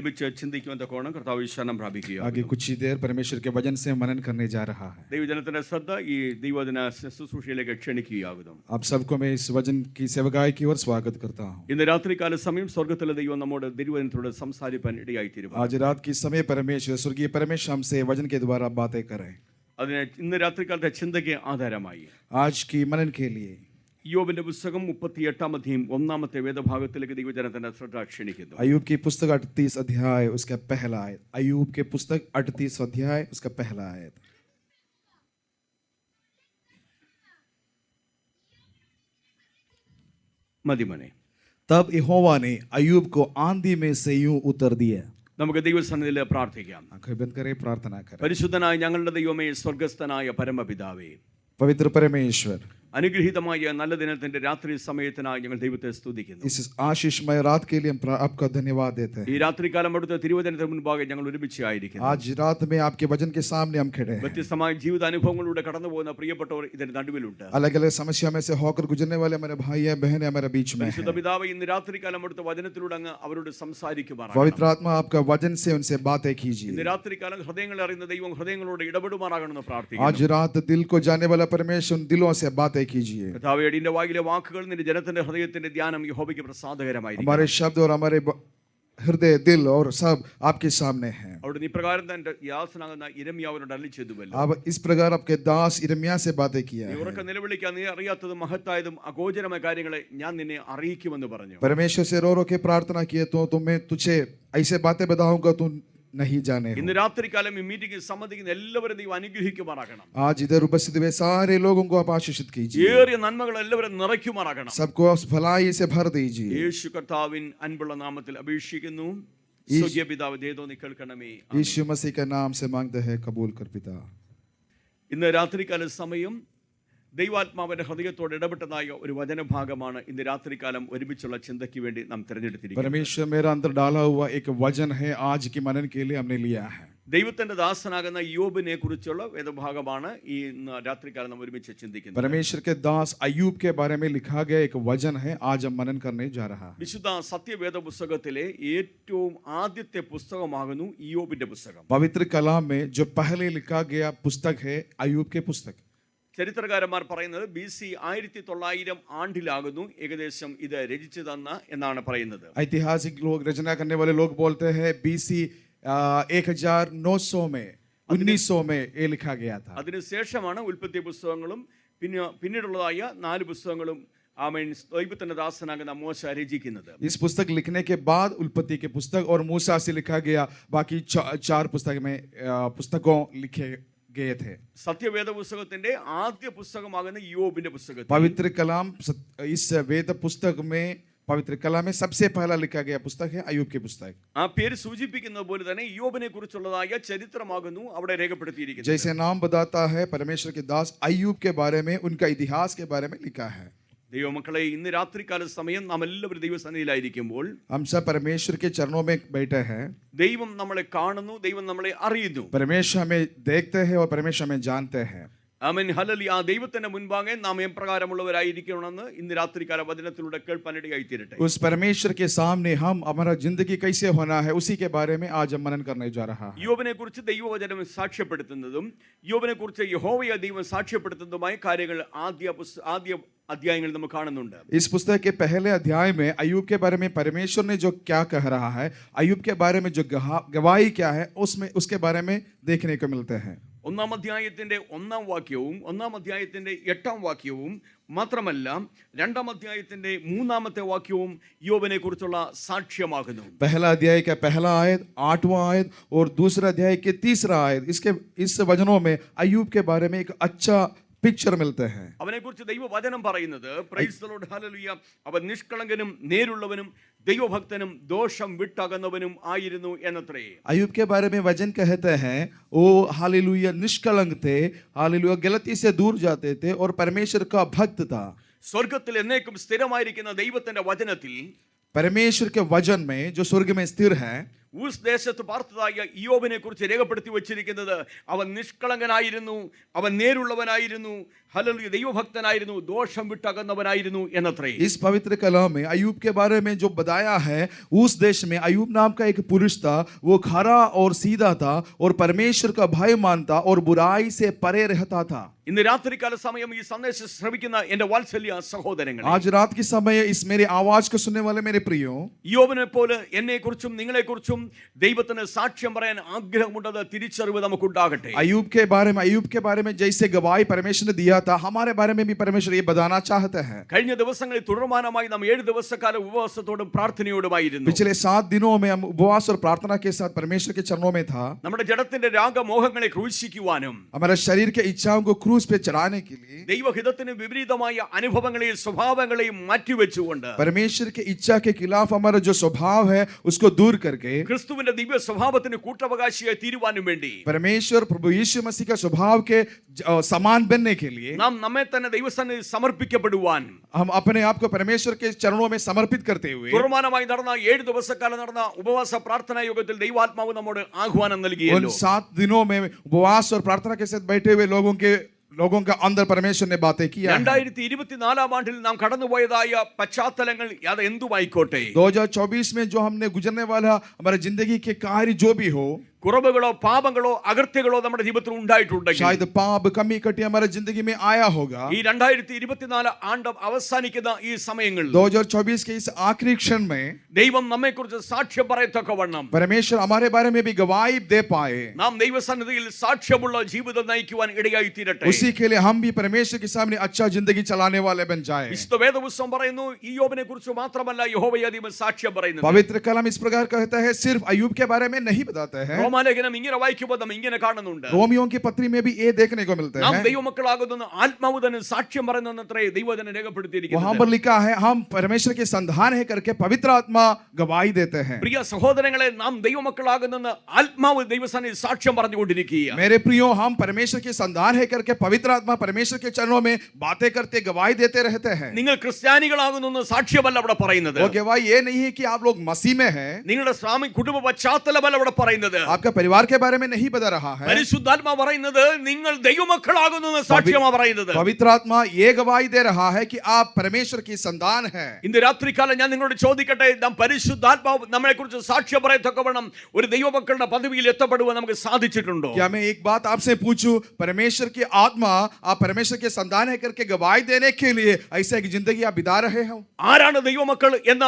ഒരുമിച്ച് ചിന്തിക്കുമെന്ന കോണം കർത്താവ് വിശ്വാസം പ്രാപിക്കുക. आगे कुछ ही देर परमेश्वर के वचन से मनन करने जा रहा है. ദൈവജനത്തിന്റെ ശ്രദ്ധ ഈ ദൈവദിന ശുശ്രൂഷയിലേക്ക് ക്ഷണിക്കുകയാകുന്നു. आप सबको मैं इस वचन की सेवकाई की ओर स्वागत करता हूँ. ഇന്ന് രാത്രികാല സമയം സ്വർഗ്ഗത്തിലെ ദൈവം നമ്മോട് ദൈവജനത്തോട് സംസാരിക്കാൻ ഇടയായിത്തീരും. आज रात की समय परमेश्वर स्वर्गीय परमेश्वर हमसे वचन के द्वारा बातें करें. അതിന് ഇന്ന് രാത്രികാലത്തെ ചിന്തയ്ക്ക് ആധാരമായി आज की मनन के लिए യോബിന്റെ പുസ്തകം 38-ാം അധ്യായം 1-ാമത്തെ വേദഭാഗത്തിലേക്ക് ദൈവജനത്തിന്റെ ശ്രദ്ധ ക്ഷണിക്കുന്നു. अय्यूब की पुस्तक 38 अध्याय उसका पहला आयत. अय्यूब के पुस्तक 38 अध्याय उसका पहला आयत. മതിമനെ. तब यहोवा ने अय्यूब को आंधी में से यूं उतर दिया. നമുക്ക് ദൈവസന്നിധിയിൽ പ്രാർത്ഥിക്കാം. आंखें बंद करें, प्रार्थना करें. പരിശുദ്ധനായ ഞങ്ങളുടെ ദൈവമേ, സ്വർഗ്ഗസ്ഥനായ പരമപിതാവേ, पवित्र परमेश्वर, അനുഗ്രഹീതമായ നല്ല ദിനത്തിന്റെ രാത്രി സമയത്തിനായി ഞങ്ങൾ ദൈവത്തെ സ്തുതിക്കുന്നു. इस आशीषमय रात के लिए हम आपका धन्यवाद देते हैं. ഈ രാത്രികാലം അവിടുത്തെ തിരുവചനത്തിന് മുൻപാകെ ഞങ്ങൾ ഒരുമിച്ച് ആയിരിക്കുന്നു. आज रात में आपके वचन के सामने हम खड़े हैं. വ്യത്യസ്തമായ ജീവിതാനുഭവങ്ങളിലൂടെ കടന്നു പോകുന്ന പ്രിയപ്പെട്ടവർ ഇതിന്റെ നടുവിലുണ്ട്. अलग अलग समस्या में से होकर गुजरने वाले हमारे भाई हैं, बहन हैं हमारे बीच में പരിശുദ്ധ हैं. പിതാവ് ഇന്ന് രാത്രികാലം അവിടുത്തെ വചനത്തിലൂടെ അങ്ങ് അവരോട് സംസാരിക്കുമാറാകണം. पवित्र आत्मा आपका वचन से उनसे बातें ഇന്ന് कीजिए. രാത്രികാലം ഹൃദയങ്ങളെ അറിയുന്ന ദൈവം ഹൃദയങ്ങളോട് ഇടപെടുമാറാകണമെന്ന് പ്രാർത്ഥിക്കുന്നു. आज रात दिल को जाने वाला परमेश्वर उन दिलों से बातें कीजिए. കർത്താവേ, അടിയന്റെ വായിലെ വാക്കുകൾ നിന്റെ ജനത്തിന്റെ ഹൃദയത്തിന്റെ ധ്യാനം യഹോവയ്ക്ക് പ്രസാദകരമായിരിക്കും. हमारे शब्द और हमारे हृदय दिल और सब आपके सामने हैं. അവിടുന്ന് ഇപ്രകാരം തന്റെ യാസനാകുന്ന ഇരമ്യാവിനോട് അരുളിച്ചെയ്തുവല്ലോ. अब इस प्रकार आपके दास इरमिया से बातें किया നീ है. ഉറക്കെ നിലവിളിക്കാൻ, നീ അറിയാത്തതും മഹത്തായതും അഗോചരമായ കാര്യങ്ങളെ ഞാൻ നിന്നെ അറിയിക്കുമെന്ന് പറഞ്ഞു. परमेश्वर से रो रो के प्रार्थना किए तो तुम्हें तुझे ऐसे बातें बताऊंगा तुम नहीं जाने हो. ഇന്ന് രാത്രികാലം ഈ മീറ്റിംഗിൽ സംബന്ധിക്കുന്ന എല്ലാവരും ദൈവം അനുഗ്രഹിക്കുമാറാകണം. आज इधर उपस्थित हुए सारे लोगों को आप आशीषित कीजिए. ഏറിയ നന്മകൾ എല്ലാവരും നിറയ്ക്കുമാറാകണം. सबको भलाई से भर दीजिए. യേശു കർത്താവിൻ അൻപുള്ള നാമത്തിൽ അപേക്ഷിക്കുന്നു. സ്വർഗ്ഗീയ പിതാവേ, ദയതോന്നി കേൾക്കണമേ. यीशु मसीह के नाम से मांगते हैं, कबूल कर पिता. ഇന്ന് രാത്രികാല സമയം ദൈവാത്മാവിന്റെ ഹൃദയത്തോട് ഇടപെട്ടതായ ഒരു വചനഭാഗമാണ് ഇന്ന് രാത്രികാലം ഒരുമിച്ചുള്ള ചിന്തയ്ക്ക് വേണ്ടി നാം തിരഞ്ഞെടുത്തിരിക്കുന്നത്. परमेश्वर मेरा अंदर डाला हुआ एक वचन है, आज की मनन के लिए हमने लिया है. ദൈവത്തിന്റെ ദാസനാകുന്ന യോബിനെ കുറിച്ചുള്ള വേദഭാഗമാണ് ഈ രാത്രികാലം നാം ഒരുമിച്ച് ചിന്തിക്കുന്നത്. परमेश्वर के दास अय्यूब के बारे में लिखा गया एक वचन है, आज हम मनन करने जा रहा है. വിശുദ്ധ സത്യവേദ പുസ്തകത്തിലെ ഏറ്റവും ആദ്യത്തെ പുസ്തകമാകുന്നു യോബിന്റെ പുസ്തകം. पवित्र कलाम में जो पहले लिखा गया पुस्तक है अय्यूब के पुस्तक. ചരിത്രകാരന്മാർ പറയുന്നത് BC 1900 ആണ്ടിലാകുന്നു ഏകദേശം ഇത് രചിച്ചതെന്ന് എന്നാണ് പറയുന്നത്. ऐतिहासिक लोग, रचना करने वाले लोग बोलते हैं BC 1900 में 1900 में ये लिखा गया था. അതിനുശേഷമാണ് ഉൽപ്പത്തി പുസ്തകങ്ങളും പിന്നീടുള്ളതായ 4 പുസ്തകങ്ങളും ദൈവത്തിന്റെ ദാസനാകുന്ന മോശ രചിക്കുന്നത്. इस पुस्तक लिखने के बाद उत्पत्ति के पुस्तक और मूसा से लिखा गया बाकी 4 पुस्तक में पुस्तकों लिखे गए थे. സത്യവേദ പുസ്തകത്തിന്റെ ആദ്യ പുസ്തകമാകുന്ന യോബിന്റെ പുസ്തകം. पवित्र कलाम इस वेद पुस्तक में पवित्र कलाम में सबसे पहला लिखा गया पुस्तक है अय्यूब की पुस्तक. ആ പേര് സൂചിപ്പിക്കുന്നത് പോലെ തന്നെ യോബിനെ കുറിച്ചുള്ളതായ ചരിത്രമാകുന്നു അവിടെ രേഖപ്പെടുത്തിയിരിക്കുന്നത്. जैसे नाम बताता है, परमेश्वर के दास अय्यूब के बारे में, उनका इतिहास के बारे में लिखा है. ദൈവമക്കളെ, ഇന്ന് രാത്രികാല സമയം നാം എല്ലാവരും ദൈവസന്നിധിയിലായിരിക്കുമ്പോൾ हम सब परमेश्वर के चरणों में बैठे हैं. ദൈവം നമ്മളെ കാണുന്നു, ദൈവം നമ്മളെ അറിയുന്നു. परमेश्वर हमें देखते हैं और परमेश्वर हमें जानते हैं. ആമേൻ, ഹല്ലേലൂയ. ആ ദൈവത്തിന്റെ മുൻപാകെ നാം എപ്രകാരമുള്ളവരായിരിക്കണമെന്ന് ഇന്ന് രാത്രികാല വചനത്തിലൂടെ കേൾപ്പാനിടയായി തീരട്ടെ. उस परमेश्वर के सामने हम हमारा जिंदगी कैसे होना है उसी के बारे में आज हम मनन करने जा रहा है. യോബിനെ കുറിച്ച് ദൈവവചനം സാക്ഷ്യപ്പെടുത്തുന്നതും യോബിനെ കുറിച്ച് യഹോവയ ദൈവം സാക്ഷ്യപ്പെടുത്തുന്നതുമായ കാര്യങ്ങൾ ആദ്യ അധ്യായങ്ങളിൽ നമ്മൾ കാണുന്നുണ്ട്. इस पुस्तक के पहले अध्याय में अय्यूब के बारे में परमेश्वर ने जो क्या कह रहा है, अय्यूब के बारे में जो गवाही क्या है, उसमें उसके बारे में देखने को मिलते हैं. 1-ാം അധ്യായത്തിന്റെ 1-ാം വാക്യവും 1-ാം അധ്യായത്തിന്റെ 8-ാം വാക്യവും മാത്രമല്ല 2-ാം അധ്യായത്തിന്റെ 3-ാമത്തെ വാക്യവും യോബിനെ കുറിച്ചുള്ള സാക്ഷ്യമാകുന്നു. पहला अध्याय का पहला आयत, 8वां आयत और दूसरा अध्याय के 3रा आयत, इस वचनों में अय्यूब के बारे में एक अच्छा पिक्चर मिलते हैं. അവനെ കുറിച്ച് ദൈവവചനം പറയുന്നത്, പ്രൈസ് ദി ലോർഡ്, ഹല്ലേലൂയ, അവൻ നിഷ്കളങ്കനും നേരുള്ളവനും ദൈവഭക്തനും ദോഷം വിട്ടകന്നവനും ആയിരുന്നു എന്നത്രേ. अय्यूब के बारे में वचन कहते हैं वो हालेलुया निष्कलंक थे, हालेलुया गलती से दूर जाते थे और परमेश्वर का भक्त था. സ്വർഗ്ഗത്തിൽ എന്നേക്കും സ്ഥിരമായിരിക്കുന്ന ദൈവത്തിന്റെ വചനത്തിൽ परमेश्वर के वचन में जो स्वर्ग में स्थिर है ഊസ് ദേശത്ത് പാർത്തതായ ഇയ്യോബിനെ കുറിച്ച് രേഖപ്പെടുത്തി വച്ചിരിക്കുന്നത് അവൻ നിഷ്കളങ്കനായിരുന്നു, അവൻ നേരുള്ളവനായിരുന്നു, ഹല്ലേലൂയ, ദൈവഭക്തനായിരുന്നു, ദോഷം വിട്ടകന്നവനായിരുന്നു എന്നത്രേ. इस पवित्र कलाम में अय्यूब के बारे में जो बताया है, उस देश में अय्यूब नाम का एक पुरुष था, वो खरा और सीधा था और परमेश्वर का भय मानता और बुराई से परे रहता था. ഇന്ന് രാത്രികാല സമയം ഈ സന്ദേശം ശ്രവിക്കുന്ന എന്റെ വാത്സല്യ സഹോദരങ്ങളെ, आज रात के समय इस मेरी आवाज को सुनने वाले मेरे प्रियो, ഇയ്യോബിനെ പോലെ എന്നെ കുറിച്ചും നിങ്ങളെ കുറിച്ചും ദൈവത്തിന് സാക്ഷ്യം പറയാൻ ആഗ്രഹമുണ്ടെന്ന് തിരിച്ചറിവ് നമുക്കുണ്ടാകട്ടെ. अय्यूब के बारे में जैसे गवाही परमेश्वर ने दिया था, हमारे बारे में भी परमेश्वर ये बताना चाहते हैं. കഴിഞ്ഞ ദിവസങ്ങളിൽ തുടർമാനമായി നാം 7 ദിവസക്കാലം ഉപവാസത്തോടും പ്രാർത്ഥനയോടുമായിരുന്നു. पिछले 7 दिनों में हम उपवास और प्रार्थना के साथ परमेश्वर के चरणों में था. നമ്മുടെ ജഡത്തിന്റെ രാഗമോഹങ്ങളെ ക്രൂശിക്കുവാനും हमारे शरीर के इच्छाओं को क्रूस पे चढ़ाने के लिए, ദൈവഹിതത്തിന് വിപരീതമായ അനുഭവങ്ങളെയും സ്വഭാവങ്ങളെയും മാറ്റിവെച്ചുകൊണ്ട് परमेश्वर के इच्छा के खिलाफ हमारा जो स्वभाव है उसको दूर करके ക്രിസ്തുവിന്റെ ദിവ്യ സ്വഭാവത്തിന് കൂട്ടവകാശിയായി തീരുവാനും വേണ്ടി परमेश्वर प्रभु यीशु मसीह का स्वभाव के समान बनने के लिए നാം നമ്മെ തന്നെ ദൈവസന്നിധിയിൽ സമർപ്പിക്കപ്പെടുവാൻ, हम अपने आप को परमेश्वर के चरणों में समर्पित करते हुए തുടർമാനമായി നടന്ന 7 ദിവസക്കാലം നടന്ന ഉപവാസ പ്രാർത്ഥനാ യോഗത്തിൽ ദൈവാത്മാവ് നമ്മോട് ആഹ്വാനം उन നൽകിയല്ലോ. 7 दिनों में उपवास और प्रार्थना के साथ बैठे हुए लोगों का अंदर परमेश्वर ने बातें किया है. 2024 ആണ്ടിൽ നാം കടന്നുപോയതായ പശ്ചാത്തലങ്ങൾ അത് എന്തുമായിക്കോട്ടെ, 2024 में जो हमने गुजरने वाला हमारे जिंदगी के कार्य जो भी हो, കുറവുകളോ പാപങ്ങളോ അകൃത്യങ്ങളോ നമ്മുടെ ജീവിതത്തിൽ ഉണ്ടായിട്ടുണ്ടെങ്കിൽ, शायद पाप कमी कटी हमारे जिंदगी में आया होगा, ഈ 2024 ആണ്ട് അവസാനിക്കുന്ന ഈ സമയങ്ങളിൽ 2024 के इस आखिरी क्षण में ദൈവം നമ്മെക്കുറിച്ച് സാക്ഷ്യം പറയത്തക്കവണ്ണം परमेश्वर हमारे बारे में भी गवाही दे पाए, നാം ദൈവസന്നിധിയിൽ സാക്ഷ്യമുള്ള ജീവിതം നയിക്കുവാൻ ഇടയായി തീരട്ടെ. उसी के लिए हम भी परमेश्वर के सामने अच्छा जिंदगी चलाने वाले बन जाए. വിശുദ്ധ വേദപുസ്തകം പറയുന്നു, ഇയ്യോബിനെ കുറിച്ച് മാത്രമല്ല യഹോവയെ അധികം സാക്ഷ്യം പറയുന്നത്. पवित्र कलाम इस प्रकार कहता है, सिर्फ अय्यूब के बारे में नहीं बताते हैं, റോമാലേഖനം ഇങ്ങനെ വായിക്കുമ്പോൾ നാം ഇങ്ങനെ കാണുന്നുണ്ട്, रोमियों की पत्री में भी ये देखने को मिलते നാം हैं. ദൈവമക്കളാകുന്ന ആത്മാവ് തന്നെ സാക്ഷ്യം പറയുന്നത്രേ ദൈവജനം वहां രേഖപ്പെടുത്തിയിരിക്കുന്നത്. पर लिखा है, हम परमेश्वर के संधान है करके पवित्र आत्मा गवाही देते हैं. പ്രിയ സഹോദരങ്ങളെ, നാം ദൈവമക്കളാകുന്ന ആത്മാവ് ദൈവസന്നിധിയിൽ സാക്ഷ്യം പറഞ്ഞുകൊണ്ടിരിക്കുക. मेरे प्रियो, हम परमेश्वर के संधान है करके पवित्र आत्मा परमेश्वर के चरणों में बातें करते गवाही देते रहते हैं. നിങ്ങൾ ക്രിസ്ത്യാനികളാകുന്ന സാക്ഷ്യമല്ല അവിടെ പറയുന്നത്. वो गवाही ये नहीं है कि आप लोग मसीह में हैं, നിങ്ങളുടെ സ്വാമി കുടുംബ പശ്ചാത്തലമല്ല അവിടെ പറയുന്നത്. आपका परिवार के बारे में नहीं बता रहा है. പരിശുദ്ധാത്മാ പറയുന്നത് നിങ്ങൾ ദൈവമക്കളാകുന്ന സാക്ഷ്യമാ പറയുന്നത്. पवित्र आत्मा ये गवाही दे रहा है कि आप परमेश्वर की संतान है. ഇന്ന് രാത്രികാലം ഞാൻ നിങ്ങളോട് ചോദിക്കട്ടെ, നാം പരിശുദ്ധാത്മാവ് നമ്മളെ കുറിച്ച് സാക്ഷ്യം പറയത്തക്കവണ്ണം ഒരു ദൈവമക്കളുടെ പദവിയിൽ എത്തപ്പെടുവാൻ നമുക്ക് സാധിച്ചിട്ടുണ്ടോ? क्या मैं एक बात आपसे पूछूं, परमेश्वर की आत्मा आप परमेश्वर के संतान है करके गवाही देने के लिए ऐसा एक जिंदगी आप बिता रहे हो? ആരാണ് ദൈവമക്കൾ എന്ന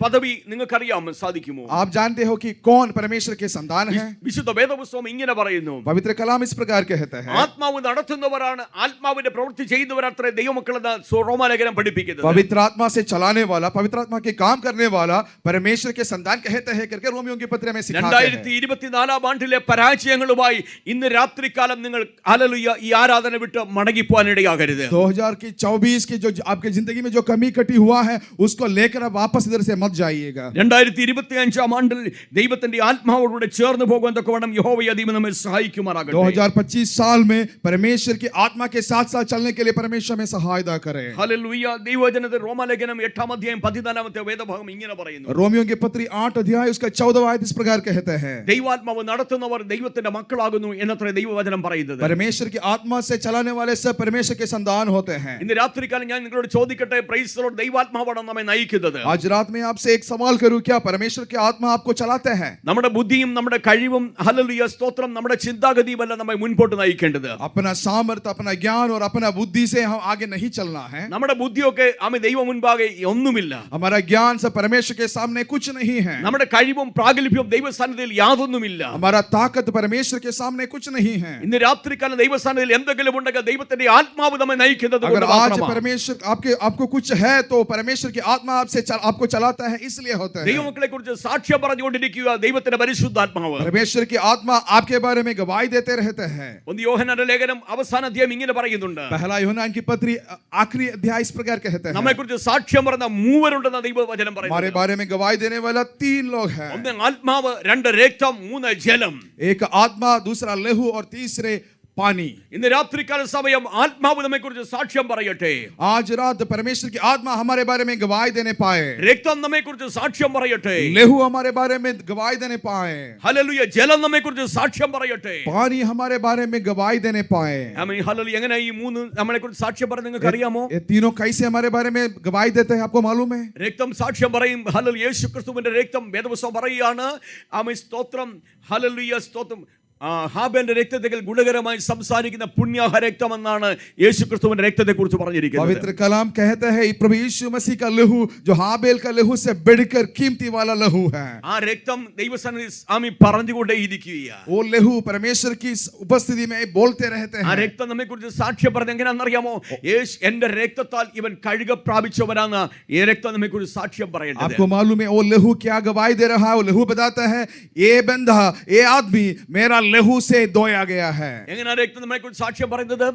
പദവി നിങ്ങൾക്കറിയാൻ സാധിക്കുമോ? आप जानते हो कि कौन परमेश्वर के संतान है? വിശുദ്ധ വേദപുസ്തകം ഇങ്ങനെ പറയുന്നു, पवित्र कलाम इस प्रकार कहता है, ആത്മാവ് നടത്തുന്നവരാണ്, ആത്മാവിന്റെ പ്രവൃത്തി ചെയ്യുന്നവരത്രേ ദൈവമക്കൾ എന്ന റോമാലേഖനം പഠിപ്പിക്കുന്നത്. पवित्र आत्मा से चलाने वाला, पवित्र आत्मा के काम करने वाला परमेश्वर के संतान कहते हैं करके रोमियों की पत्र में सिखाते हैं. 2024 ആണ്ടിലെ പരാജയങ്ങളുമായി ഇന്ന് രാത്രികാലം നിങ്ങൾ ഹല്ലേലൂയ ഈ ആരാധന വിട്ട് മടങ്ങിപ്പോവാൻ ഇടയാകരുത്. 2024 की जो आपके जिंदगी में जो कमी कटी हुआ है उसको लेकर आप वापस इधर से मत जाइएगा. 2025 ആണ്ടിൽ ദൈവത്തിന്റെ ആത്മാവോടുകൂടെ ചേർന്ന് പോകാൻ തക്കവണ്ണം യഹോവയെ ദൈവം നമ്മെ സഹായിക്കുമാറാകട്ടെ. 2025 साल में परमेश्वर की आत्मा के साथ साथ चलने के लिए परमेश्वर में सहायता करे. ഹല്ലേലൂയ. ദൈവവചനത്തിൽ റോമാലേഖനം 8 അധ്യായം 14 വേദഭാഗം ഇങ്ങനെ പറയുന്നു, रोमियों की पत्री 8 अध्याय उसका 14 आयत इस प्रकार कहते हैं, ദൈവാത്മാവ് നടത്തുന്നവർ ദൈവത്തിന്റെ മക്കളാകുന്നു എന്നത്രേ ദൈവവചനം പറയുന്നത്. परमेश्वर की आत्मा से चलाने वाले सब परमेश्वर के संतान होते हैं. ഇന്ന് രാത്രികാലം ഞാൻ നിങ്ങളോട് ചോദിക്കട്ടെ, പ്രൈസ് ദി ലോർഡ്, ദൈവാത്മാവാണ് നമ്മെ നയിക്കുന്നത്. आज रात में आपसे एक सवाल करूं, क्या परमेश्वर की आत्मा आपको चलाते हैं? നമ്മുടെ ബുദ്ധിയും നമ്മുടെ കഴിവും ഹല്ലേലൂയ സ്തോത്രം നമ്മുടെ ചിന്താഗതിയുമല്ല നമ്മെ മുൻപോട്ട് നയിക്കേണ്ടത്. अपना सामर्थ्य, अपना ज्ञान और अपना बुद्धि से हम आगे नहीं चलना है. നമ്മുടെ ബുദ്ധിയൊക്കെ ആമേ ദൈവം മുൻപാകെ ഒന്നുമില്ല. हमारा ज्ञान से परमेश्वर के सामने कुछ नहीं है. നമ്മുടെ കഴിവും പ്രാഗൽഭ്യവും ദൈവസന്നിധിയിൽ യാതൊന്നുമില്ല. हमारा ताकत परमेश्वर के सामने कुछ नहीं है. ഇന്ന് രാത്രികാലം ദൈവസന്നിധിയിൽ എന്തെങ്കിലും ഉണ്ടെങ്കിൽ ദൈവത്തിന്റെ ആത്മാവ് നമ്മെ നയിക്കുന്നത് अगर കൊണ്ട് आज മാത്രമാണ്. परमेश्वर आपको कुछ है तो परमेश्वर की आत्मा आपको चलाता है, इसलिए होता है. ദൈവമക്കളെ കുറിച്ച് സാക്ഷ്യം പറഞ്ഞുകൊണ്ടിരിക്കുക ദൈവത്തിന്റെ പരിശുദ്ധാത്മാവ്. परमेश्वर की आत्मा आपके बारे में गवाही देते रहते हैं. ഒന്ന് യോഹന്നാന്റെ ലേഖനം അവസാന അധ്യായം ഇങ്ങനെ പറയുന്നുണ്ട്, पहला यूहन्ना की पत्री आखिरी अध्याय इस प्रकार कहते हैं, നമ്മെ കുറിച്ച് സാക്ഷ്യം പറഞ്ഞ മൂവരുണ്ടെന്ന ദൈവവചനം हमारे പറയുന്നു. बारे में गवाही देने वाला 3 लोग हैं. ഒന്ന് ആത്മാവ്, രണ്ട് രക്തം, മൂന്ന് ജലം. एक आत्मा, दूसरा लहू और तीसरे पानी। ഇന്ന് രാത്രികാല സമയം ആത്മാവ് നമ്മെക്കുറിച്ച് സാക്ഷ്യം പറയട്ടെ. आज रात परमेश्वर की आत्मा हमारे बारे में गवाही देने पाए, രക്തം നമ്മെക്കുറിച്ച് സാക്ഷ്യം പറയട്ടെ. लहू हमारे बारे में गवाही देने पाए, ഹല്ലേലൂയ. ജലം നമ്മെക്കുറിച്ച് സാക്ഷ്യം പറയട്ടെ. पानी हमारे बारे में गवाही देने पाए। ആമേൻ. ഹല്ലേലൂയ. എങ്ങനെ ഈ മൂന്ന് നമ്മളെക്കുറിച്ച് സാക്ഷ്യം പറയുന്നത് നിങ്ങൾക്ക് അറിയാമോ? ये तीनों कैसे हमारे बारे में गवाही देते हैं, आपको मालूम है? രക്തം സാക്ഷ്യം പറയും. ഹല്ലേലൂയ. യേശു ക്രിസ്തുവിന്റെ രക്തം വേദപുസ്തകം പറയുകയാണ്. ആമേൻ. സ്തോത്രം. ഹല്ലേലൂയ. സ്തോത്രം. ഹാബേലിന്റെ രക്തത്തെക്കാൾ ഗുണകരമായി സംസാരിക്കുന്ന പുണ്യാഹ രക്തം എന്നാണ് യേശു ക്രിസ്തുവിന്റെ രക്തത്തെ കുറിച്ച് പറഞ്ഞിരിക്കുന്നത്. पवित्र कलाम कहता है प्रभु यीशु मसीह का लहू जो हाबेल का लहू से बढ़कर कीमती वाला लहू है। ആ രക്തം ദൈവസന്നിധി ആമേൻ പറഞ്ഞുകൊണ്ടേയിരിക്കുകയാണ്. वो लहू परमेश्वर की उपस्थिति में बोलते रहते ആ हैं। രക്തം നമ്മെക്കുറിച്ച് സാക്ഷ്യം പറഞ്ഞത് എങ്ങനെയാണെന്നറിയാമോ? യേശു എന്റെ രക്തത്താൽ ഇവൻ കഴുക പ്രാപിച്ചവനാണ് ഈ രക്തം നമ്മെക്കുറിച്ച് സാക്ഷ്യം പറയേണ്ടത്. आपको मालूम है वो लहू क्या गवाही दे रहा है? वो लहू बताता है ये बंदा ये आदमी मेरा लहू से धोया गया है। എങ്ങനെയാ രക്തം നമ്മെക്കുറിച്ച് സാക്ഷ്യം പറയുന്നത്?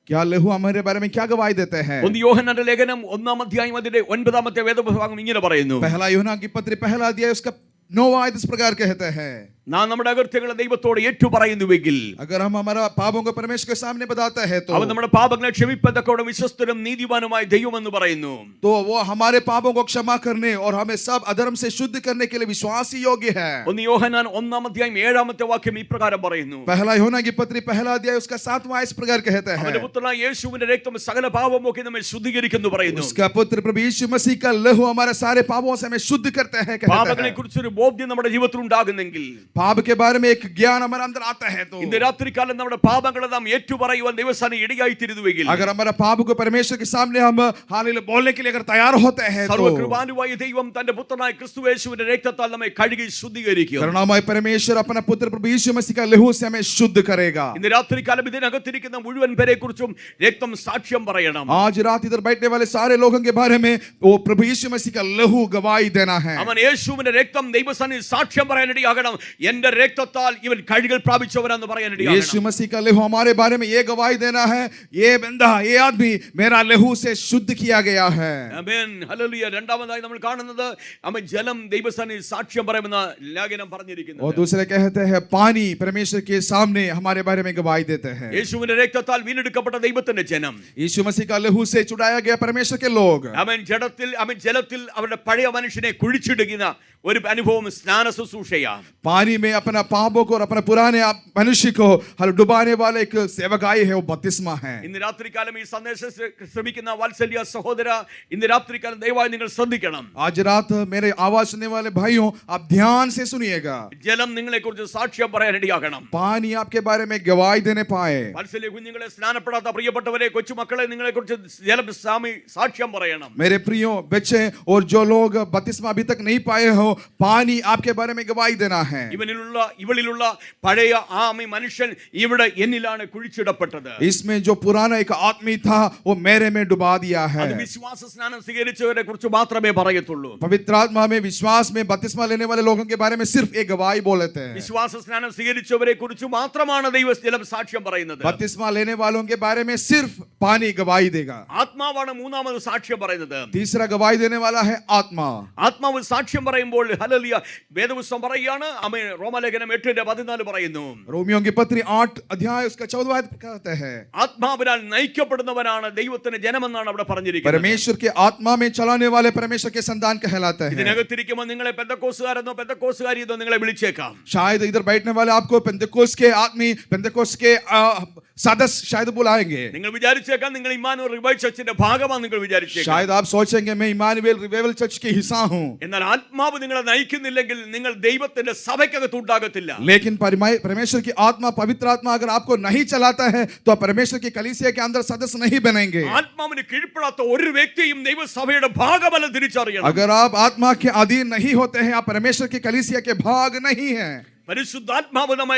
क्या लहू हमारे बारे में क्या गवाही देते हैं? ഒന്ന് യോഹന്നാന്റെ ലേഖനം 1-ാം അധ്യായം അതിന്റെ 9-ാമത്തെ വേദഭാഗം ഇങ്ങനെ പറയുന്നു. पहला यूहन्ना की पत्री पहला अध्याय उसका 9वां आयत इस प्रकार कहता है, നാം നമ്മുടെ അകൃത്യങ്ങളെ ദൈവത്തോട് ഏറ്റുപറയുന്നുവെങ്കിൽ अगर हम हमारा पापों को परमेश्वर के सामने बताते हैं അവൻ നമ്മുടെ പാപങ്ങളെ ക്ഷമിപ്പതക്കോടെ വിശ്വസ്തനും നീതിമാനുമായ ദൈവമെന്ന് പറയുന്നു. तो वो हमारे पापों को क्षमा करने और हमें सब अधर्म से शुद्ध करने के लिए विश्वासी योग्य है। ഒന്ന് യോഹന്നാൻ 1-ാം അധ്യായം 7-ാമത്തെ വാക്യം ഈ പ്രകാരം പറയുന്നു. पहला यूहन्ना की पत्री पहला अध्याय उसका 7वां इस प्रकार कहता है, അവന്റെ പുത്രനായ യേശുവിന്റെ രക്തം സകല പാപമൊക്കെ നമ്മെ ശുദ്ധീകരിക്കുന്നു പറയുന്നു. उसका पुत्र प्रभु यीशु मसीह का लहू हमारे सारे पापों से हमें शुद्ध करते हैं कहता പാപങ്ങളെ है। കുറിച്ചൊരു ബോധ്യം നമ്മുടെ ജീവിതത്തിൽ ഉണ്ടാകുന്നെങ്കിൽ पाप के बारे में एक ज्ञान हमारे अंदर आता है तो ഇന്ന് രാത്രികാലം നമ്മുടെ പാപങ്ങളെ നാം ഏറ്റുപറയുവാൻ ദൈവസ്ഥാനം ഇടയായിത്തീരുന്നുവെങ്കിൽ अगर हमारा पाप को परमेश्वर के सामने हम हालेलुया बोलने के लिए अगर तैयार होते हैं तो സർവകൃപാലുവായ ദൈവം തന്റെ പുത്രനായ ക്രിസ്തുയേശുവിന്റെ രക്തത്താൽ നമ്മെ കഴുകി ശുദ്ധീകരിക്കും. करुणामय परमेश्वर अपना पुत्र प्रभु यीशु मसीह का लहू से हमें शुद्ध करेगा। ഇന്ന് രാത്രികാലം ഇതിനകത്തിരിക്കുന്ന മുഴുവൻ പേരെ കുറിച്ചും രക്തം സാക്ഷ്യം പറയണം. आज रात इधर बैठने वाले सारे लोगों के बारे में वो प्रभु यीशु मसीह का लहू गवाही देना है। അവൻ യേശുവിന്റെ രക്തം ദൈവസന്നിധിയിൽ സാക്ഷ്യം പറയാനിടയാകണം. എന്റെ രക്തത്താൽ ഇവൻ കഴുകൽ പ്രാപിച്ചവനെന്ന് പറയാനിടയാകണം. यीशु मसीह का लहू हमारे बारे में ये गवाही देना है, ये बंदा ये आदमी मेरा लहू से शुद्ध किया गया है। ആമേൻ. ഹല്ലേലൂയ. രണ്ടാമതായി നമ്മൾ കാണുന്നത് അവൻ ജലം ദൈവസന്നിധിയിൽ സാക്ഷ്യം പറയുമെന്ന് ലേഖനം പറഞ്ഞിരിക്കുന്നു. और दूसरे कहते हैं पानी परमेश्वर के सामने हमारे बारे में गवाही देते हैं। യേശുവിന്റെ രക്തത്താൽ വീണ്ടെടുക്കപ്പെട്ട ദൈവത്തിന്റെ ജനം यीशु मसीह का लहू से चुराया गया परमेश्वर के लोग അവൻ ജലത്തിൽ അവരുടെ പഴയ മനുഷ്യനെ കുഴിച്ചിടുന്ന ഒരു അനുഭവം സ്നാന ശുശ്രൂഷയാണ്. पानी में अपना पापों को और अपना पुराने मनुष्य को हर डुबाने वाले एक सेवकाई है, वो बपतिस्मा है। ഇന്ന് രാത്രികാലം ഈ സന്ദേശം ശ്രമിക്കുന്ന വാത്സല്യ സഹോദര, ഇന്ന് രാത്രികാലം ദയവായി നിങ്ങൾ ശ്രദ്ധിക്കണം. आज रात मेरे आवाज सुनने वाले भाइयों आप ध्यान से सुनिएगा। ജലം നിങ്ങളെ കുറിച്ച് സാക്ഷ്യം പറയാനിടയാകണം. पानी आपके बारे में गवाही देने पाए। വാത്സല്യ കുഞ്ഞുങ്ങളെ, സ്നാനപ്പെടാത്ത പ്രിയപ്പെട്ടവരെ, കൊച്ചുമക്കളെ, നിങ്ങളെ കുറിച്ച് ജലം സാക്ഷ്യം പറയണം. मेरे प्रियो बच्चे और जो लोग बपतिस्मा अभी तक नहीं पाए हो, पानी आपके बारे में गवाही देना है। ഇവളിലുള്ള പഴയ മനുഷ്യൻ ഇവിടെ എന്നിലാണ് കുഴിച്ചിടപ്പെട്ടത്. इसमें जो पुराना एक आदमी था वो मेरे में डुबा दिया है। അത് വിശ്വാസ സ്നാനം സ്വീകരിച്ചവരെ കുറിച്ച് മാത്രമേ പറയത്തുള്ളൂ. पवित्र आत्मा में विश्वास में बपतिस्मा लेने वाले लोगों के बारे में सिर्फ एक गवाही बोलते हैं। വിശ്വാസ സ്നാനം സ്വീകരിച്ചവരെ കുറിച്ച് മാത്രമാണ് ദൈവജലം സാക്ഷ്യം പറയുന്നത്. बपतिस्मा लेने वालों के बारे में सिर्फ पानी गवाही देगा। ആത്മാവാണ് മൂന്നാമത് സാക്ഷ്യം പറയുന്നത്. तीसरा गवाही देने वाला है आत्मा। ആത്മാവ് സാക്ഷ്യം പറയുമ്പോൾ ഹല്ലേലൂയ വേദപുസ്തകം പറയുകയാണ്. ആമേൻ. റോമാലേഖനം 8:14 പറയുന്നു. रोमियों की पत्री 8 अध्याय उसका 14वां आयत कहता है, ആത്മാവിനാൽ നയിക്കപ്പെടുന്നവനാണ് ദൈവത്തിന്റെ ജനമെന്നാണ് അവിടെ പറഞ്ഞിരിക്കുന്നത്. परमेश्वर के आत्मा में चलाने वाले परमेश्वर के संतान कहलाते हैं। ഇതിനകത്തിരിക്കുമ്പോൾ നിങ്ങളെ പെന്തക്കോസുകാരെന്നോ പെന്തക്കോസുകാരിയെന്നോ നിങ്ങളെ വിളിച്ചേക്കാം. शायद इधर बैठने वाले आपको पेंतेकोस्त के आदमी पेंतेकोस्त के सदस्य शायद बुलाएंगे। നിങ്ങൾ വിചാരിച്ചേക്കാം നിങ്ങൾ ഇമ്മാനുവൽ റിവൈവൽ ചർച്ചിന്റെ ഭാഗമാണ് നിങ്ങൾ വിചാരിച്ചേക്കാം. शायद आप सोचेंगे मैं इमानुएल रिवाइवल चर्च के हिस्सा हूं। എന്നാൽ ആത്മാവ് നിങ്ങളെ നയിക്കുന്നില്ലെങ്കിൽ നിങ്ങൾ ദൈവത്തിന്റെ സഭയ്ക്കകത്ത് ഉണ്ടാകത്തില്ല. लेकिन परमेश्वर की आत्मा पवित्र आत्मा अगर आपको नहीं चलाता है तो आप परमेश्वर की कलीसिया के अंदर सदस्य नहीं बनेंगे। ആത്മാവിന് കീഴ്പ്പെടാത്ത ഒരു വ്യക്തിയും ദൈവസഭയുടെ ഭാഗമല്ല തിരിച്ചറിയണം. अगर आप आत्मा के अधीन नहीं होते हैं, आप परमेश्वर की कलीसिया के भाग नहीं हैं। പരിശുദ്ധാത്മാവ് നമ്മെ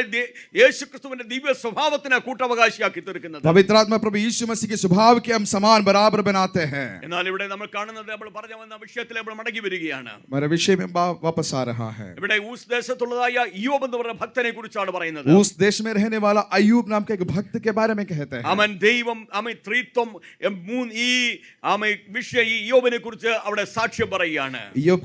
യേശുക്രിസ്തുവിന്റെ ദിവ്യ സ്വഭാവത്തിന് കൂട്ടവകാശിയാക്കി തീർക്കുന്നത്. पवित्र आत्मा प्रभु यीशु मसीह के स्वभाव के हम समान बराबर बनाते हैं। എന്നാൽ ഇവിടെ നമ്മൾ കാണുന്നത്, നമ്മൾ പറഞ്ഞു വന്ന വിഷയത്തിൽ നമ്മൾ മടങ്ങി വരികയാണ്. मेरा विषय में वापस आ रहा है। ഇവിടെ ഊസ് ദേശത്തുള്ളതായ ഇയ്യോബ് എന്ന് പറയുന്ന ഭക്തനെ കുറിച്ചാണ് പറയുന്നത്. उस देश में रहने वाला अय्यूब नाम के एक भक्त के बारे में कहते हैं। അവൻ ദൈവം ത്രിത്വം ഈ വിഷയ ഇയ്യോബിനെ കുറിച്ച് അവിടെ സാക്ഷ്യം പറയുകയാണ്.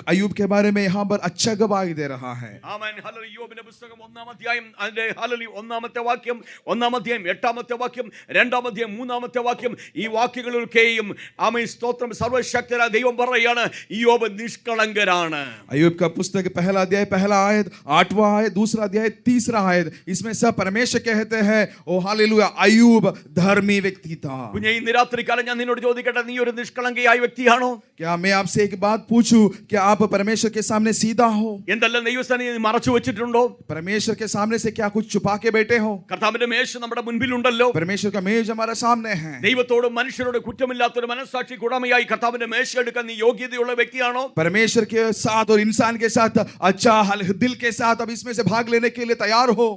अय्यूब के बारे में यहाँ पर अच्छा गवाही दे रहा है। ആമേൻ. ഹല്ലേലൂയ. ഇയ്യോബിന്റെ പുസ്തകം 1-ാം അധ്യായം അതിന്റെ ഹല്ലേലൂയ 1-ാമത്തെ വാക്യം, 1-ാം അധ്യായം 8-ാമത്തെ വാക്യം, 2-ാം അധ്യായം 3-ാമത്തെ വാക്യം, ഈ വാക്യങ്ങളിലൊക്കെയും ആമേൻ സ്തോത്രം സർവശക്തനായ ദൈവം പറയാണ് ഇയ്യോബ് നിഷ്കളങ്കരാണ്. अय्यूब का पुस्तक पहला अध्याय पहला आयत, 8वां आयत, दूसरा अध्याय 3रा आयत, इसमें सब परमेश्वर कहते हैं ओ हालेलुया अय्यूब धर्मी व्यक्ति था. കുഞ്ഞേ, ഇന്ന് രാത്രികാലം ഞാൻ നിന്നോട് ചോദിക്കട്ടെ, നീ ഒരു നിഷ്കളങ്കയായ വ്യക്തിയാണോ? क्या मैं आपसे एक बात पूछूं, क्या आप परमेश्वर के सामने सीधा हो? എന്തെല്ലാം ദൈവസ്ഥാനം മറച്ചു വെച്ചിട്ടുണ്ടോ? परमेश्वर के सामने से क्या कुछ छुपा के बैठे हो? കർത്താവിന്റെ മേശ നമ്മുടെ മുൻപിലുണ്ടല്ലോ. परमेश्वर का मेज हमारे सामने है. ദൈവത്തോടും മനുഷ്യരോട് കുറ്റമില്ലാത്തൊരു മനസ്സാക്ഷി ഉടമയായി കർത്താവിന്റെ മേശ എടുക്കാൻ നീ യോഗ്യതയുള്ള വ്യക്തിയാണോ? परमेश्वर के साथ और इंसान के साथ अच्छा दिल के साथ अब इसमें से भाग लेने के लिए तैयार हो.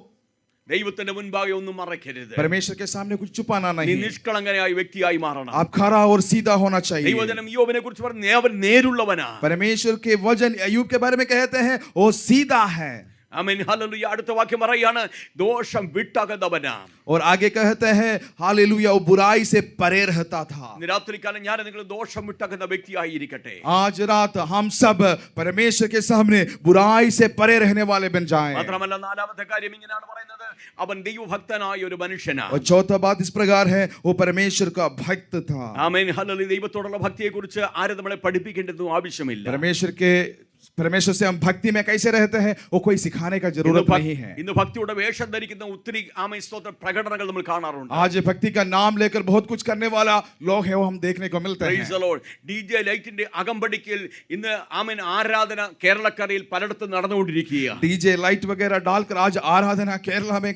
ദൈവത്തിന്റെ മുൻപാകെ ഒന്നും മറക്കരുത്. परमेश्वर के सामने कुछ छुपाना നീ नहीं. നിഷ്കളങ്കനായ വ്യക്തിയായി മാറണം. आप खरा और सीधा होना चाहिए. ദൈവജനം യോബിനെ കുറിച്ച് പറഞ്ഞു, അവൻ നേരുള്ളവനാ. परमेश्वर के वचन अय्यूब के बारे में कहते हैं वो सीधा है. Amen hallelujah. അടുത്ത വാക്യം പറയാണ് ദോഷം വിട്ടകന്നവനാ. और आगे कहते हैं हालेलुया वो बुराई से परे रहता था. രാത്രികാലം ഞാൻ നിങ്ങൾ ദോഷം വിട്ടകന്ന വ്യക്തിയായിരിക്കട്ടെ. आज रात हम सब परमेश्वर के सामने बुराई से परे रहने वाले बन जाएं. മാത്രമല്ല 4-ാമത്തെ കാര്യം ഇങ്ങനെയാണ് പറയുന്നത്, അവൻ ദൈവഭക്തനായ ഒരു മനുഷ്യനാണ്. और चौथा बात इस प्रकार है वो परमेश्वर का भक्त था. Amen hallelujah. ദൈവത്തോടുള്ള ഭക്തിയെക്കുറിച്ച് ആരും നമ്മളെ പഠിപ്പിക്കേണ്ടതും ആവശ്യമില്ല. परमेश्वर से हम भक्ति में कैसे रहते हैं वो कोई सिखाने का जरूरत नहीं है. ഇന്ന് ഭക്തിയുടെ വേഷം ധരിക്കുന്ന ഒത്തിരി ആമേൻ സ്തോത്ര പ്രകടനങ്ങൾ നമ്മൾ കാണാറുണ്ട്. आज भक्ति का नाम लेकर बहुत कुछ करने वाला लोग है वो हम देखने को मिलते Praise हैं. the Lord. DJ ലൈറ്റിന്റെ അകമ്പടിക്കൽ ഇന്ന് ആമേൻ ആരാധന കേരളക്കരയിൽ പലയിടത്തും നടന്നുകൊണ്ടിരിക്കുകയാണ്. डीजे लाइट वगैरह डालकर आज आराधना केरला में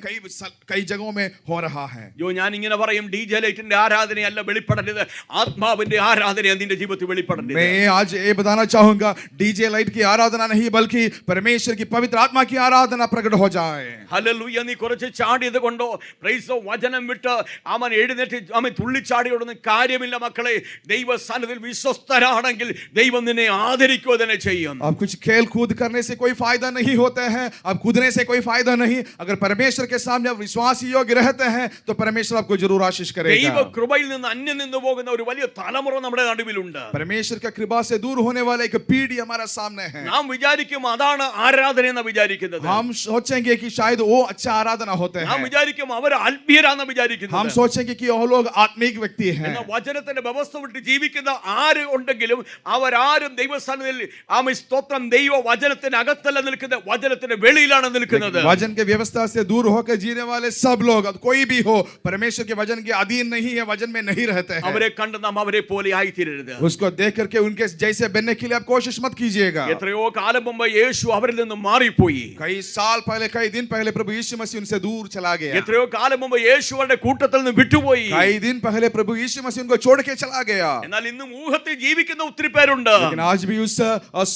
कई जगहों में हो रहा है. ഞാൻ ഇങ്ങനെ പറയും, DJ ലൈറ്റിന്റെ ആരാധനയല്ല വെളിപ്പെടേണ്ടത്, ആത്മാവിന്റെ ആരാധനയാണ് നിന്റെ ജീവിതത്തിൽ വെളിപ്പെടേണ്ടത്. मैं आज ये बताना चाहूंगा डीजे लाइट की आराधना नहीं बल्कि परमेश्वर की पवित्र आत्मा की आराधना प्रकट हो जाए. ഹല്ലേലൂയ. നീ കുറച്ച് ചാടിയത് കൊണ്ടോ പ്രൈസ് വചനം വിട്ട് അവൻ എഴുന്നേറ്റ് അവൻ തുള്ളിച്ചാടിയോടൊന്നും കാര്യമില്ല മക്കളെ. ദൈവസന്നിധിയിൽ വിശ്വസ്തരാണെങ്കിൽ ദൈവം നിന്നെ ആദരിക്കുക തന്നെ ചെയ്യും. अब कुछ खेल कूद करने से कोई फायदा नहीं होता है, अब कूदने से कोई फायदा नहीं. अगर परमेश्वर के सामने आप विश्वासी योग्य रहते हैं तो परमेश्वर आपको जरूर आशीष ദൈവ करेगा. കൃപയിൽ നിന്ന് അന്യം നിന്ന് പോകുന്ന ഒരു വലിയ തലമുറ നമ്മുടെ നടുവിലുണ്ട്. परमेश्वर का कृपा से दूर होने वाला एक पीढ़ी हमारे सामने है. നാം വിചാരിക്കും അതാണ് ആരാധന എന്ന് വിചാരിക്കുന്നത്. हम सोचेंगे कि शायद वो अच्छा आराधना होते നാം हैं. വിചാരിക്കും അവർ ആത്മീയരാണെന്ന് हम വിചാരിക്കുന്നത്. सोचेंगे कि वो लोग आत्मिक व्यक्ति हैं. എന്നാൽ വചനത്തിന്റെ വ്യവസ്ഥ വിട്ട് ജീവിക്കുന്ന ആര് ഉണ്ടെങ്കിലും അവരാരും ദൈവസ്ഥാനത്തിൽ ആമേൻ സ്തോത്രം ദൈവ വചനത്തിന് അകത്തല്ല നിൽക്കുന്നത്, വചനത്തിന്റെ വെളിയിലാണ് നിൽക്കുന്നത്. वचन के व्यवस्था से दूर होकर जीने वाले सब लोग अब कोई भी हो परमेश्वर के वचन के अधीन नहीं है, वचन में नहीं रहते हैं. അവരെ കണ്ട് നാം അവരെ പോലെ ആയിത്തീരരുത്. उसको देख करके उनके जैसे बनने के लिए आप कोशिश मत कीजिएगा. എത്രയോ കാലം മുമ്പ് യേശു അവരിൽ നിന്ന് മാറിപ്പോയി. कई साल पहले कई दिन पहले प्रभु यीशु मसीह उनसे दूर चला गया. എത്രയോ കാലം മുമ്പ് യേശു അവരുടെ കൂട്ടത്തിൽ നിന്ന് വിട്ടുപോയി. कई दिन पहले प्रभु यीशु मसीह उनको छोड़ के चला गया. എന്നാൽ ഇന്നും ഊഹത്തിൽ ജീവിക്കുന്ന ഒത്തിരി പേരുണ്ട്. लेकिन आज भी उस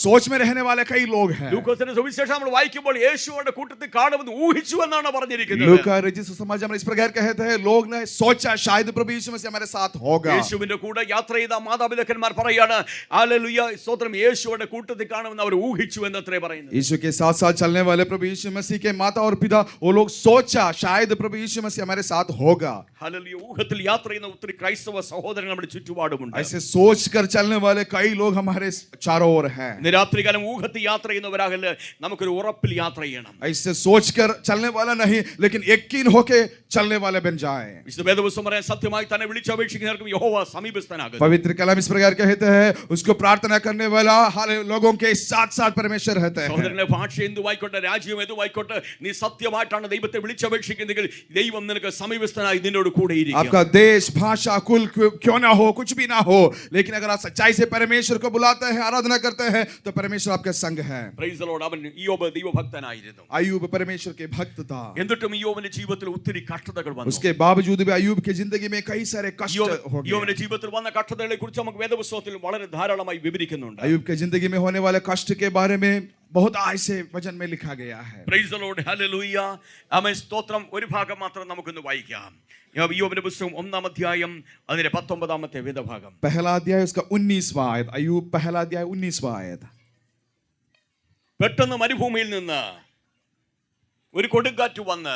सोच में रहने वाले कई लोग हैं. ലൂക്കോസിന്റെ സുവിശേഷം നമ്മൾ വായിക്കുമ്പോൾ യേശു അവരുടെ കൂട്ടത്തിൽ കാണുമെന്ന് ഊഹിച്ചു എന്നാണ് പറഞ്ഞിരിക്കുന്നത്. लूका रजिस्टर समाज में इस प्रकार कहते हैं लोग ने सोचा शायद प्रभु यीशु मसीह हमारे साथ होगा. യേശുവിന്റെ കൂടെ യാത്ര ചെയ്ത മാതാപിതാക്കന്മാർ പറയാണ് ഹല്ലേലൂയ സ്തോത്രം യേശുവിന്റെ കൂട്ടത്തിൽ കാണുമെന്ന് അവർ ഊഹിച്ചു എന്നത്രേ പറയുന്നത്. यीशु के साथ साथ चलने वाले प्रभु यीशु मसीह के माता और पिता वो लोग सोचा शायद प्रभु यीशु मसीह हमारे साथ होगा. ഹല്ലേലൂയ. ഊഹത്തിൽ യാത്ര ചെയ്യുന്ന ഒത്തിരി ക്രൈസ്തവ സഹോദരങ്ങൾ നമ്മുടെ ചുറ്റുപാടുമുണ്ട്. ऐसे सोच कर चलने वाले कई लोग हमारे चारों ओर हैं. ഇന്ന് രാത്രികാലം ഊഹത്തിൽ യാത്ര ചെയ്യുന്നവരാകല് നമുക്കൊരു ഉറപ്പിൽ യാത്ര ചെയ്യണം. ऐसे सोच कर चलने वाला नहीं लेकिन यकीन होके चलने वाले बन जाए. വിശുദ്ധ വേദപുസ്തകം പറയാൻ സത്യമായി തന്നെ വിളിച്ചപേക്ഷിക്കുന്നവർക്കും യഹോവ സമീപസ്ഥനാകും. पवित्र कलाम इस प्रकार कहते हैं उसको प्रार्थना करने वाला हर लोगों के साथ साथ परमेश्वर रहते हैं. സഹോദരന്റെ ഭാഷ എന്തുവായിക്കോട്ടെ, രാജ്യം എന്തുവായിക്കോട്ടെ, നീ സത്യമായിട്ടാണ് ദൈവത്തെ വിളിച്ചപേക്ഷിക്കുന്നെങ്കിൽ ദൈവം നിനക്ക് സമീപസ്ഥനായി നിന്നോട് കൂടെ ഇരിക്കും. आपका देश भाषा कुल क्यों ना हो कुछ भी ना हो लेकिन अगर आप सच्चाई से परमेश्वर को बुलाते हैं आराधना करते हैं तो परमेश्वर आपके संग है. Price the Lord. അവൻ ഇയ്യോബ് ദൈവഭക്തനായിരുന്നു. अय्यूब परमेश्वर के भक्त था. എന്നിട്ടും ഇയ്യോബിന്റെ ജീവിതത്തിൽ ഒത്തിരി കഷ്ടതകൾ വന്നു. उसके बावजूद भी अय्यूब की जिंदगी में कई सारे कष्ट हो गए. ഇയ്യോബിന്റെ ജീവിതത്തിൽ വന്ന കഷ്ടതകളെ കുറിച്ച് നമുക്ക് വേദപുസ്തകത്തിൽ വളരെ ധാരാളമായി വിവരിക്കുന്നുണ്ട്. अय्यूब की जिंदगी में होने वाले कष्ट के बारे में बहुत ऐसे वचन में लिखा गया है. Price the lord. ഹല്ലേലൂയ. ആമേൻ സ്തോത്രം. ഒരു ഭാഗം മാത്രം നമുക്കൊന്ന് വായിക്കാം. ഇയ്യോബിന്റെ പുസ്തകം 1-ാം അധ്യായം അതിന്റെ 19-ാമത്തെ വേദഭാഗം. पहला अध्याय उसका 19वां आयत. अय्यूब पहला अध्याय 19वां आयत. പെട്ടെന്ന് മരുഭൂമിയിൽ നിന്ന് ഒരു കൊടുങ്കാറ്റ് വന്ന്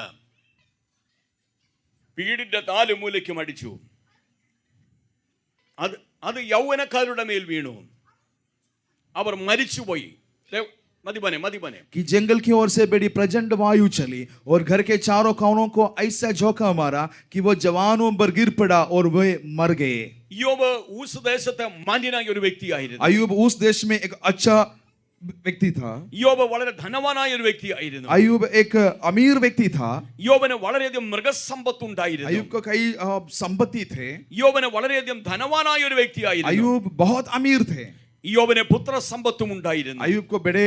വീടിന്റെ 4 മൂലയ്ക്കും അടിച്ചു. അത് യൗവനക്കാരുടെ മേൽ വീണു. അവർ മരിച്ചുപോയി. മതി മോനെ. कि जंगल की ओर से बड़ी प्रचंड वायु चली और घर के चारों कोनों को ऐसा झोंका मारा कि वो जवानों पर गिर पड़ा और वे मर गए. യോബ് ഊസ് ദേശത്തെ മാന്യനായ ഒരു വ്യക്തിയായിരുന്നു. अयूब उस देश में एक अच्छा व्यक्ति था. യോബ് വളരെ ധനവാനായ ഒരു വ്യക്തിയായിരുന്നു. अयूब एक अमीर व्यक्ति था. യോബിന് വളരെയധികം മൃഗസമ്പത്ത് ഉണ്ടായിരുന്നു. अयूब को कई संपत्ति थे. യോബിന് വളരെയധികം ധനവാനായ ഒരു വ്യക്തിയായിരുന്നു. अयूब बहुत अमीर थे. യോബിന് പുത്രസമ്പത്തും ഉണ്ടായിരുന്നു. अयूब को बड़े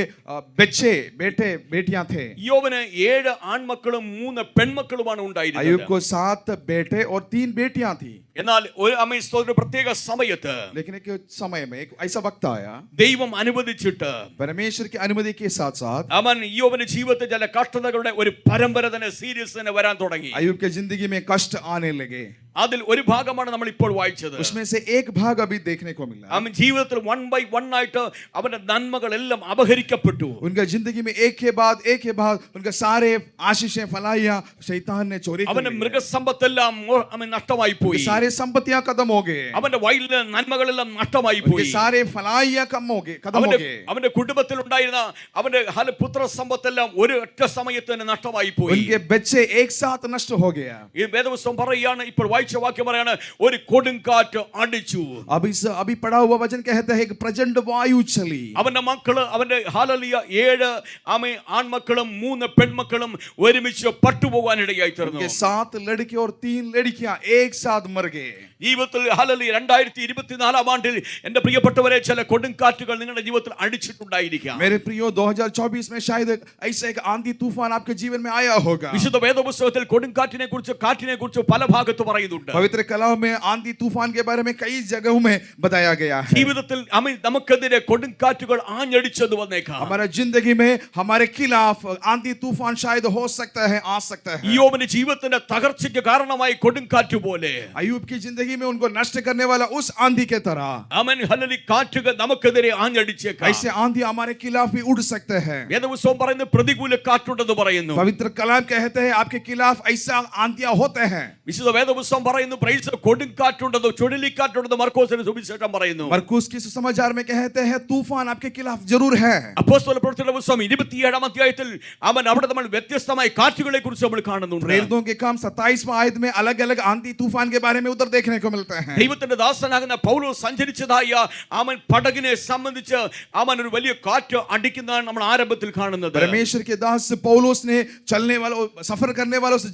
बच्चे बेटे बेटियां थे. യോബിന് 7 ആൺമക്കളും 3 പെൺമക്കളുമാണ് ഉണ്ടായിരുന്നത്. अयूब को 7 बेटे और 3 बेटियां थी. എന്നാൽ ഒരു പ്രത്യേക സമയത്ത് लेकिन एक समय में एक ऐसा वक्त आया, ദൈവം അനുവദിച്ചിട്ട് परमेश्वर की अनुमति के साथ साथ അവൻ യോബിന്റെ ജീവിതത്തിൽ ചില കഷ്ടതകളുടെ ഒരു പരമ്പര തന്നെ സീരീസ് തന്നെ വരാൻ തുടങ്ങി. अयूब के जिंदगी में कष्ट आने लगे. അതിൽ ഒരു ഭാഗമാണ് നമ്മൾ ഇപ്പോൾ വായിച്ചത്. उसमें से एक भाग अभी देखने को मिला. അവൻ ജീവിതത്തിൽ 1 by 1 ആയിട്ട് അവന്റെ നന്മകളെല്ലാം അപഹരിക്കപ്പെട്ടു. उनका जिंदगी में एक के बाद उनका सारे आशीषें फलाइयां शैतान ने चोरी कर അവന്റെ ली. മൃഗസമ്പത്തെല്ലാം അവൻ നഷ്ടമായി പോയി. सारे संपत्तियां खत्म हो गए. അവന്റെ വയലിലെ നന്മകളെല്ലാം നഷ്ടമായി उनके പോയി. सारे फलाइयां खत्म हो गए. അവന്റെ കുടുംബത്തിൽ ഉണ്ടായിരുന്ന അവന്റെ പുത്ര സമ്പത്തെല്ലാം ഒരു ഒറ്റ സമയത്ത് തന്നെ നഷ്ടമായി പോയി. उनके बच्चे एक साथ नष्ट हो गया. ഈ വേദപുസ്തകം പറയുകയാണ്, ഇപ്പോൾ വായിച്ച വാക്യം പറയാണ്, ഒരു കൊടുങ്കാറ്റ് അടിച്ചു. अभी पढ़ा हुआ वचन कहता है कि प्रचंड वायु चली. അവന്റെ മക്കള് അവന്റെ ഹല്ലേലൂയ 7 ആൺമക്കളും 3 പെൺമക്കളും ഒരുമിച്ച് പട്ടുപോകാനിടയായി തീർന്നു. 7 लड़के और 3 लड़कियां एक साथ मर गए. ജീവിതത്തിൽ ഹല്ലേലൂയ 2024 ആണ്ടിൽ എന്റെ പ്രിയപ്പെട്ടവരെ ചില കൊടുങ്കാറ്റുകൾ നിങ്ങളുടെ ജീവിതത്തിൽ അടിച്ചിട്ടുണ്ടായിരിക്കാം. मेरे प्रियो 2024 में शायद ऐसा एक आंधी तूफान आपके जीवन में आया होगा. വിശുദ്ധ വേദപുസ്തകത്തിൽ കൊടുങ്കാറ്റിനെ കുറിച്ച് പല ഭാഗത്ത് പറയുന്നുണ്ട്. पवित्र कलाम में आंधी तूफान के बारे में कई जगहों में बताया गया है. ജീവിതത്തിൽ നമുക്കെതിരെ കൊടുങ്കാറ്റുകൾ ആഞ്ഞടിച്ചെന്ന് വന്നേക്കാം. हमारा जिंदगी में हमारे खिलाफ आंधी तूफान शायद हो सकता है, आ सकता है. യോബിന്റെ ജീവിതത്തിന്റെ തകർച്ചയ്ക്ക് കാരണമായി കൊടുങ്കാറ്റ് പോലെ अयूब की जिंदगी में उनको नष्ट करने वाला उस आंधी के तरह അവൻ ഹല്ലേലൂയ കാറ്റുകൾ നമുക്കെതിരെ ആഞ്ഞടിച്ചേക്കാം. ऐसे आंधी हमारे खिलाफ भी उड़ सकते हैं. വേദപുസ്തകം പറയുന്നു പ്രതികൂല കാറ്റുണ്ടെന്ന് പറയുന്നു. पवित्र कलाम कहते हैं आपके खिलाफ ऐसा आंधियां होते हैं. വിശുദ്ധ വേദപുസ്തകം പറയുന്നു പ്രൈസ് കൊടുങ്കാറ്റുണ്ടെന്നോ ചുഴലിക്കാറ്റുണ്ടെന്നോ മർക്കോസിന്റെ സുവിശേഷം പറയുന്നു. मरकुस की सुसमाचार में कहते हैं तूफान आपके खिलाफ जरूर है. അപ്പോസ്തല പ്രവൃത്തിയുടെ പുസ്തകം 27 അധ്യായത്തിൽ അവൻ അവിടെ നമ്മൾ വ്യത്യസ്തമായ കാറ്റുകളെ കുറിച്ച് നമ്മൾ കാണുന്നുണ്ട്. प्रेरितों के काम 27वां आयत में अलग-अलग आंधी तूफान के बारे में उधर देखने को मिलते हैं. ദൈവത്തിന്റെ ദാസനാകുന്ന പൗലോസ് സഞ്ചരിച്ചതായ അവൻ പടകിനെ സംബന്ധിച്ച് അവൻ ഒരു വലിയ കാറ്റ് അടിക്കുന്നതാണ് നമ്മൾ ആരംഭത്തിൽ കാണുന്നത്. परमेश्वर के दास पौलुस ने चलने वालों सफर करने वालों से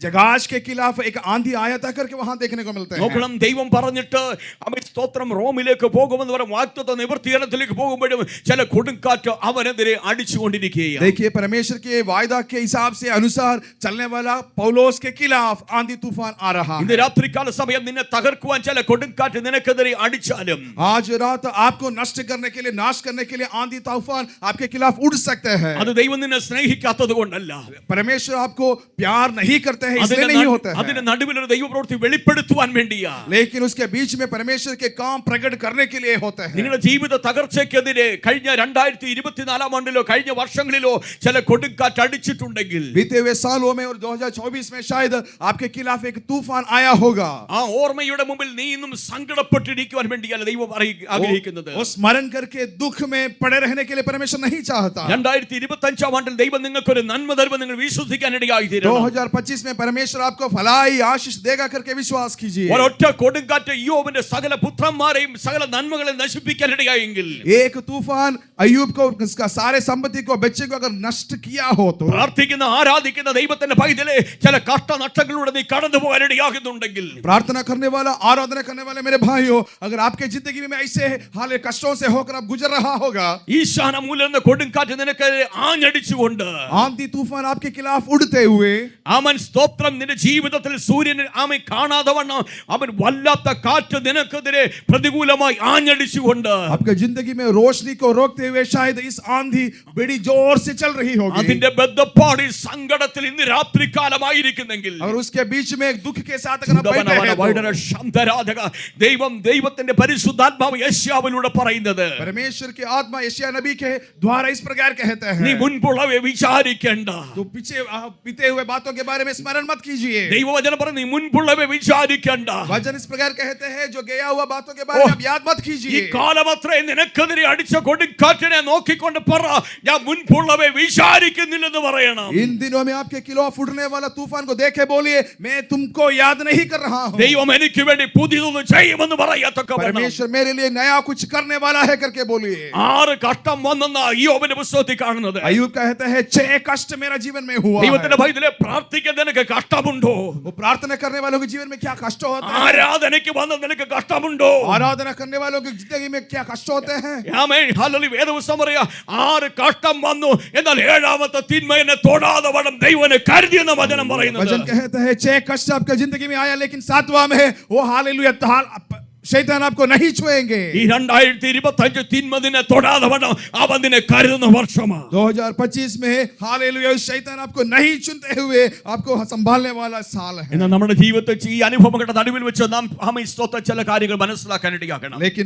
जहाज के खिलाफ एक आंधी आया था करके वहां देखने को मिलते हैं. നോക്കണം, ദൈവം പറഞ്ഞിട്ട് അവൻ സ്തോത്രം റോമിലേക്ക് പോകുമെന്ന് പറഞ്ഞ വാഗ്ദത്ത നിവൃത്തീകരണത്തിലേക്ക് പോകുമ്പോഴും ചില കൊടുങ്കാറ്റ് അവനെതിരെ അടിച്ചുകൊണ്ടിരിക്കുകയാണ്. देखिए परमेश्वर के वायदा के हिसाब से अनुसार चलने वाला पौलुस के खिलाफ आंधी तूफान आ रहा ഇന്ന് है. രാത്രികാല സമയം നിന്നെ തകർക്കുവാൻ ചില കൊടുങ്കാറ്റ് നിനക്കെതിരെ അടിച്ചാലും आज रात आपको नष्ट करने के लिए नाश करने के लिए आंधी तूफान आपके खिलाफ उड़ सकते हैं. അത് ദൈവം നിന്നെ സ്നേഹിക്കാത്തത് കൊണ്ടല്ല, परमेश्वर आपको प्यार नहीं करते हैं इसलिए नहीं होते हैं. അതിന്റെ നടുവിൽ ഒരു ദൈവപ്രവൃത്തി വെളിപ്പെടുത്തുവാൻ വേണ്ടിയാ. लेकिन उसके बीच में परमेश्वर के काम प्रकट करने के लिए होते हैं. നിങ്ങളുടെ ജീവിത തകർച്ചയ്ക്കെതിരെ കഴിഞ്ഞ 2024 ആണ്ടിലോ കഴിഞ്ഞ വർഷങ്ങളിലോ ചില കൊടുങ്കാറ്റ് അടിച്ചിട്ടുണ്ടെങ്കിൽ बीते हुए सालों में और 2024 में शायद आपके खिलाफ एक तूफान आया होगा. ആ ഓർമ്മയുടെ മുമ്പിൽ നീ ഇന്നും സങ്കടപ്പെട്ടിരിക്കുവാൻ വേണ്ടിയല്ല ദൈവം ആഗ്രഹിക്കുന്നത്. वो स्मरण करके दुख में पड़े रहने के लिए परमेश्वर नहीं चाहता. 2025 ആണ്ടിൽ ദൈവം നിങ്ങൾക്ക് ഒരു നന്മ തരുമെന്ന് നിങ്ങൾ വിശ്വസിക്കാൻ ഇടയായി തീരണം. 2025 में परमेश्वर आपको भलाई आशीष देगा करके विश्वास कीजिए. ഒരൊറ്റ കൊടുങ്കാറ്റ് യോബിന്റെ സകല പുത്രന്മാരെയും സകല നന്മകളെയും നശിപ്പിക്കാൻ ഇടയായെങ്കിൽ, एक तूफान अय्यूब को उसका सारे संपत्ति को बच्चे को अगर नष्ट किया हो तो പ്രാർത്ഥിക്കുന്ന ആരാധിക്കുന്ന ദൈവത്തിന്റെ പൈതലെ ചില കഷ്ടനഷ്ടങ്ങളിലൂടെ നീ കടന്നു പോകാൻ ഇടയാകുന്നുണ്ടെങ്കിൽ, प्रार्थना करने वाला आराधना करने वाले मेरे भाइयों, अगर आपके जिंदगी में ऐसे हाल कष्टों से होकर आप गुजर रहा होगा, ഈശാന മൂലം എന്ന കൊടുങ്കാറ്റ് നിനക്കെതിരെ ആഞ്ഞടിച്ചുകൊണ്ട് आंधी तूफान आपके खिलाफ उड़ते हुए അവൻ സ്തോത്രം നിന്റെ ജീവിതത്തിൽ സൂര്യൻ അവൻ കാണാതെ വണ്ണം അവൻ വല്ലാത്ത കാറ്റ് നിനക്കെതിരെ പ്രതികൂലമായി ആഞ്ഞടിച്ചുകൊണ്ട് आपके जिंदगी में रोशनी को रोकते हुए शायद इस आंधी बड़ी जोर से चल रही होगी. അതിന്റെ ബദ്ധപ്പാടി സങ്കടത്തിൽ ഇന്ന് രാത്രികാലമായിരിക്കുന്നെങ്കിൽ, और उसके बीच में एक दुख के साथ अगर आप बैठे അങ്ങനെയാണ് तो വൈഡന ശാന്തരാധക ദൈവത്തിന്റെ പരിശുദ്ധാത്മാവ് യെശയ്യാവിലൂടെ പറയുന്നത്. परमेश्वर की आत्मा यशायाह नबी के द्वारा इस प्रकार कहते നീ हैं, മുൻപുള്ളവയെ വിചാരിക്കേണ്ട. तो पीछे बीते हुए बातों के बारे में स्मरण मत कीजिए. ദൈവവചനം പറയുന്നു നീ മുൻപുള്ളവയെ വിചാരിക്കേണ്ട. वचन इस प्रकार कहते हैं, जो गया हुआ बातों के बारे में आप याद मत ഈ कीजिए. കാലമത്രേ നിനക്കെതിരെ അടിച്ച കൊടുങ്കാറ്റിനെ നോക്കിക്കൊണ്ട് പറ ഞാൻ മുൻപുള്ളവയെ വിചാരിക്കുന്നില്ലെന്ന് പറയണം. इन दिनों में आपके खिलाफ उठने वाला तूफान को देखे बोलिए, मैं तुमको याद नहीं कर रहा हूं. ദൈവം എനിക്ക് വേണ്ടി പുതിയതൊന്ന് ചെയ്യുമെന്ന് പറയത്തക്ക परमेश्वर मेरे लिए नया कुछ करने वाला है करके बोलिए. 6 കഷ്ടം വന്നെന്ന ഇയ്യോബിന്റെ പുസ്തകത്തിൽ കാണുന്നത്. अय्यूब कहते हैं 6 कष्ट मेरा जीवन में हुआ ദൈവത്തിന്റെ है. ഭയത്തിലെ പ്രാർത്ഥിക്കാൻ നിനക്ക് കഷ്ടമുണ്ടോ? वो प्रार्थना करने वालों के जीवन में क्या कष्ट होता है? ആരാധനയ്ക്ക് വന്ന നിനക്ക് കഷ്ടമുണ്ടോ? आराधना करने वालों की जिंदगी में क्या कष्ट होते हैं? Amen hallelujah. വേദപുസ്തകം പറയാ 6 കഷ്ടം വന്നു എന്നാൽ 7ാമത്തെ തിന്മയെ തൊടാതെ വണ്ണം ദൈവനെ കരുതിയെന്ന വചനം പറയുന്നത്. वचन कहते हैं 6 कष्ट आपका जिंदगी में आया, लेकिन 7वां में वो हालेलुया शैतान आपको नहीं छुएंगे. ഈ 2025 തിന്മ നിന്നെ തൊടാതെ വണ്ണം അവൻ നിന്നെ കരുതുന്ന വർഷമാണ്. 2025 में हालेलुया शैतान आपको नहीं छूते हुए आपको संभालने वाला साल है. എന്നാൽ നമ്മുടെ ജീവിതത്തിൽ ഈ അനുഭവങ്ങളുടെ നടുവിൽ വെച്ച് നാം സ്തോത്രം ചില കാര്യങ്ങൾ മനസ്സിലാക്കാൻ ഇടയാക്കണം. लेकिन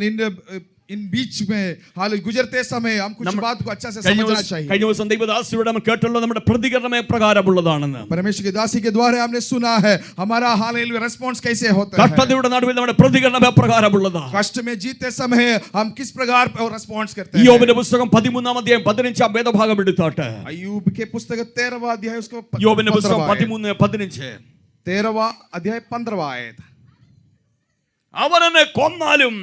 इन बीच में हाल गुजरते समय हम कुछ बात को अच्छा से समझना चाहिए. കഴിഞ്ഞ ദിവസം ദൈവദാസിയുടെ നമ്മൾ കേട്ടുള്ള നമ്മുടെ പ്രതികരണം പ്രകാരമുള്ളതാണെന്ന്. परमेश्वर की दासी के द्वारा हमने सुना है हमारा हालेलुया रिस्पांस कैसे होता है. കഷ്ടതയുടെ നടുവിൽ നമ്മുടെ പ്രതികരണം പ്രകാരമുള്ളതാണ്. कष्ट में जीते समय हम किस प्रकार रिस्पांस करते हैं. യോബിന്റെ പുസ്തകം 13-ാം അധ്യായം 15-ാം വേദഭാഗം എടുത്താട്ടെ. अय्यूब के पुस्तक 13वां अध्याय उसको യോബിന്റെ പുസ്തകം 13-15. 13वां अध्याय 15वां आयत. അവനെ കൊന്നാലും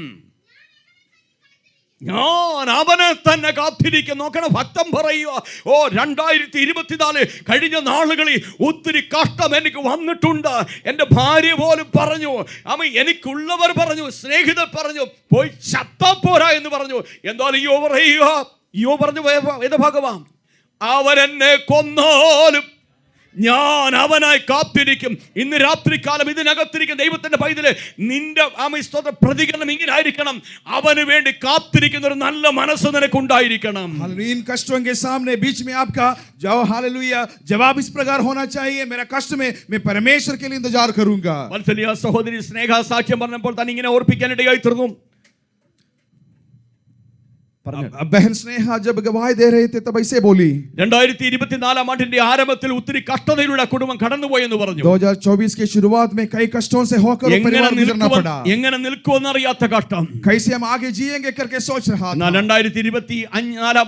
ഞാൻ അവനെ തന്നെ കാത്തിരിക്കും. നോക്കണം, ഭക്തൻ പറയുക, 2024 കഴിഞ്ഞ നാളുകളിൽ ഒത്തിരി കഷ്ടം എനിക്ക് വന്നിട്ടുണ്ട്. എൻ്റെ ഭാര്യ പോലും പറഞ്ഞു, അമ്മ എനിക്കുള്ളവർ പറഞ്ഞു, സ്നേഹിതർ പറഞ്ഞു, പോയി ചത്തപ്പോരാ എന്ന് പറഞ്ഞു. എന്തായാലും യോ പറഞ്ഞു വേദഭാഗവാം, അവരെന്നെ കൊന്നാലും ഞാൻ അവനായി കാത്തിരിക്കും. ഇന്ന് രാത്രികാലം ഇതിനകത്തിരിക്കുന്ന ദൈവത്തിന്റെ പൈതലെ നിന്റെ പ്രതികരണം ഇങ്ങനെ ആയിരിക്കണം. അവന് വേണ്ടി കാത്തിരിക്കുന്ന ഒരു നല്ല മനസ്സ് നിനക്കുണ്ടായിരിക്കണം. इन कष्टों के सामने बीच में आपका हालेलुया जवाब इस प्रकार होना चाहिए, मेरा कष्ट में मैं परमेश्वर के लिए इंतजार करूंगा. വത്സല്യ സഹോദരി സ്നേഹ സാക്ഷ്യം പറഞ്ഞപ്പോൾ തന്നെ ഇങ്ങനെ ഓർപ്പിക്കാനിടയായി തീർന്നു. बहन स्नेहा जब गवाही दे रहे थे तब ऐसे बोली, 2024 ആണ്ടിന്റെ ആരംഭത്തിൽ ഒത്തിരി കഷ്ടതയിലൂടെ കുടുംബം കടന്നുപോയെന്ന് പറഞ്ഞു. 2024 के शुरुआत में कई कष्टों से होकर परिवार गुजरना पड़ा. എങ്ങനെ നിൽക്കുമെന്നറിയാത്ത കഷ്ടം. कैसे हम आगे जिएंगे करके सोच रहा था. 2024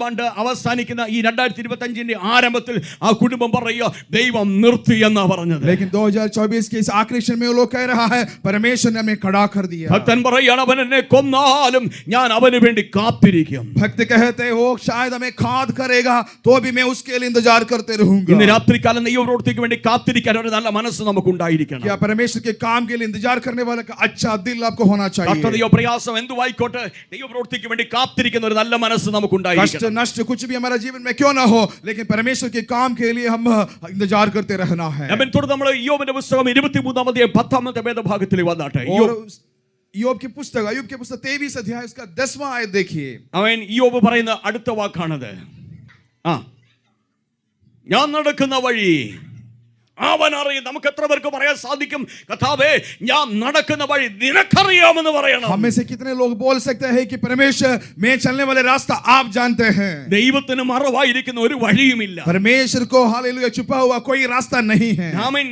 ആണ്ട് അവസാനിക്കുന്ന ഈ 2025 ആരംഭത്തിൽ ആ കുടുംബം പറയുക, ദൈവം നിർത്തി എന്നാ പറഞ്ഞത്. लेकिन 2024 के इस आखिरी क्षण में वो लोग कह रहा है परमेश्वर ने हमें खड़ा कर दिया. ഭക്തൻ പറയുകയാണ്, അവൻ എന്നെ കൊന്നാലും ഞാൻ അവന് വേണ്ടി കാത്തിരിക്കും. भक्त कहते हो शायद हमें खाद करेगा तो भी मैं उसके लिए इंतजार करते रहूंगा. ഇന്ന് രാത്രികാലം ദൈവപ്രവൃത്തിക്ക് വേണ്ടി കാത്തിരിക്കാൻ ഒരു നല്ല മനസ്സ് നമുക്ക് ഉണ്ടായിരിക്കണം. क्या परमेश्वर के काम के लिए इंतजार करने वाला का अच्छा दिल आपको होना चाहिए. കഷ്ടതയോ പ്രയാസം എന്തുവായിക്കോട്ടെ ദൈവപ്രവൃത്തിക്ക് വേണ്ടി കാത്തിരിക്കുന്ന ഒരു നല്ല മനസ്സ് നമുക്ക് कष्ट ഉണ്ടായിരിക്കണം. नष्ट कुछ भी हमारा जीवन में क्यों ना हो, लेकिन परमेश्वर के काम के लिए हम इंतजार करते रहना है. അവൻ തുടർന്ന് നമ്മൾ യോബിന്റെ പുസ്തകം 23-ാം അധ്യായം 10-ാമത്തെ വേദഭാഗത്തിൽ വന്നാട്ടെ. യോബ് की पुस्तक अय्यूब के पुस्तक 23 अध्याय उसका 10वां आयत देखिए. അവൻ യോബ് പറയുന്ന അടുത്ത വാക്കാണത്. ഞാൻ നടക്കുന്ന വഴി അവൻ അറിയും. നമുക്ക് എത്ര പേർക്ക് പറയാൻ സാധിക്കും, കർത്താവേ ഞാൻ നടക്കുന്ന വഴി നിനക്കറിയാമെന്ന് പറയണം. हम में से कितने लोग बोल सकते हैं कि परमेश्वर मैं चलने वाले रास्ता आप जानते हैं. ദൈവത്തിന് മറവായിരിക്കുന്ന ഒരു വഴിയുമില്ല. परमेश्वर को हालेलुया छुपा हुआ कोई रास्ता नहीं है.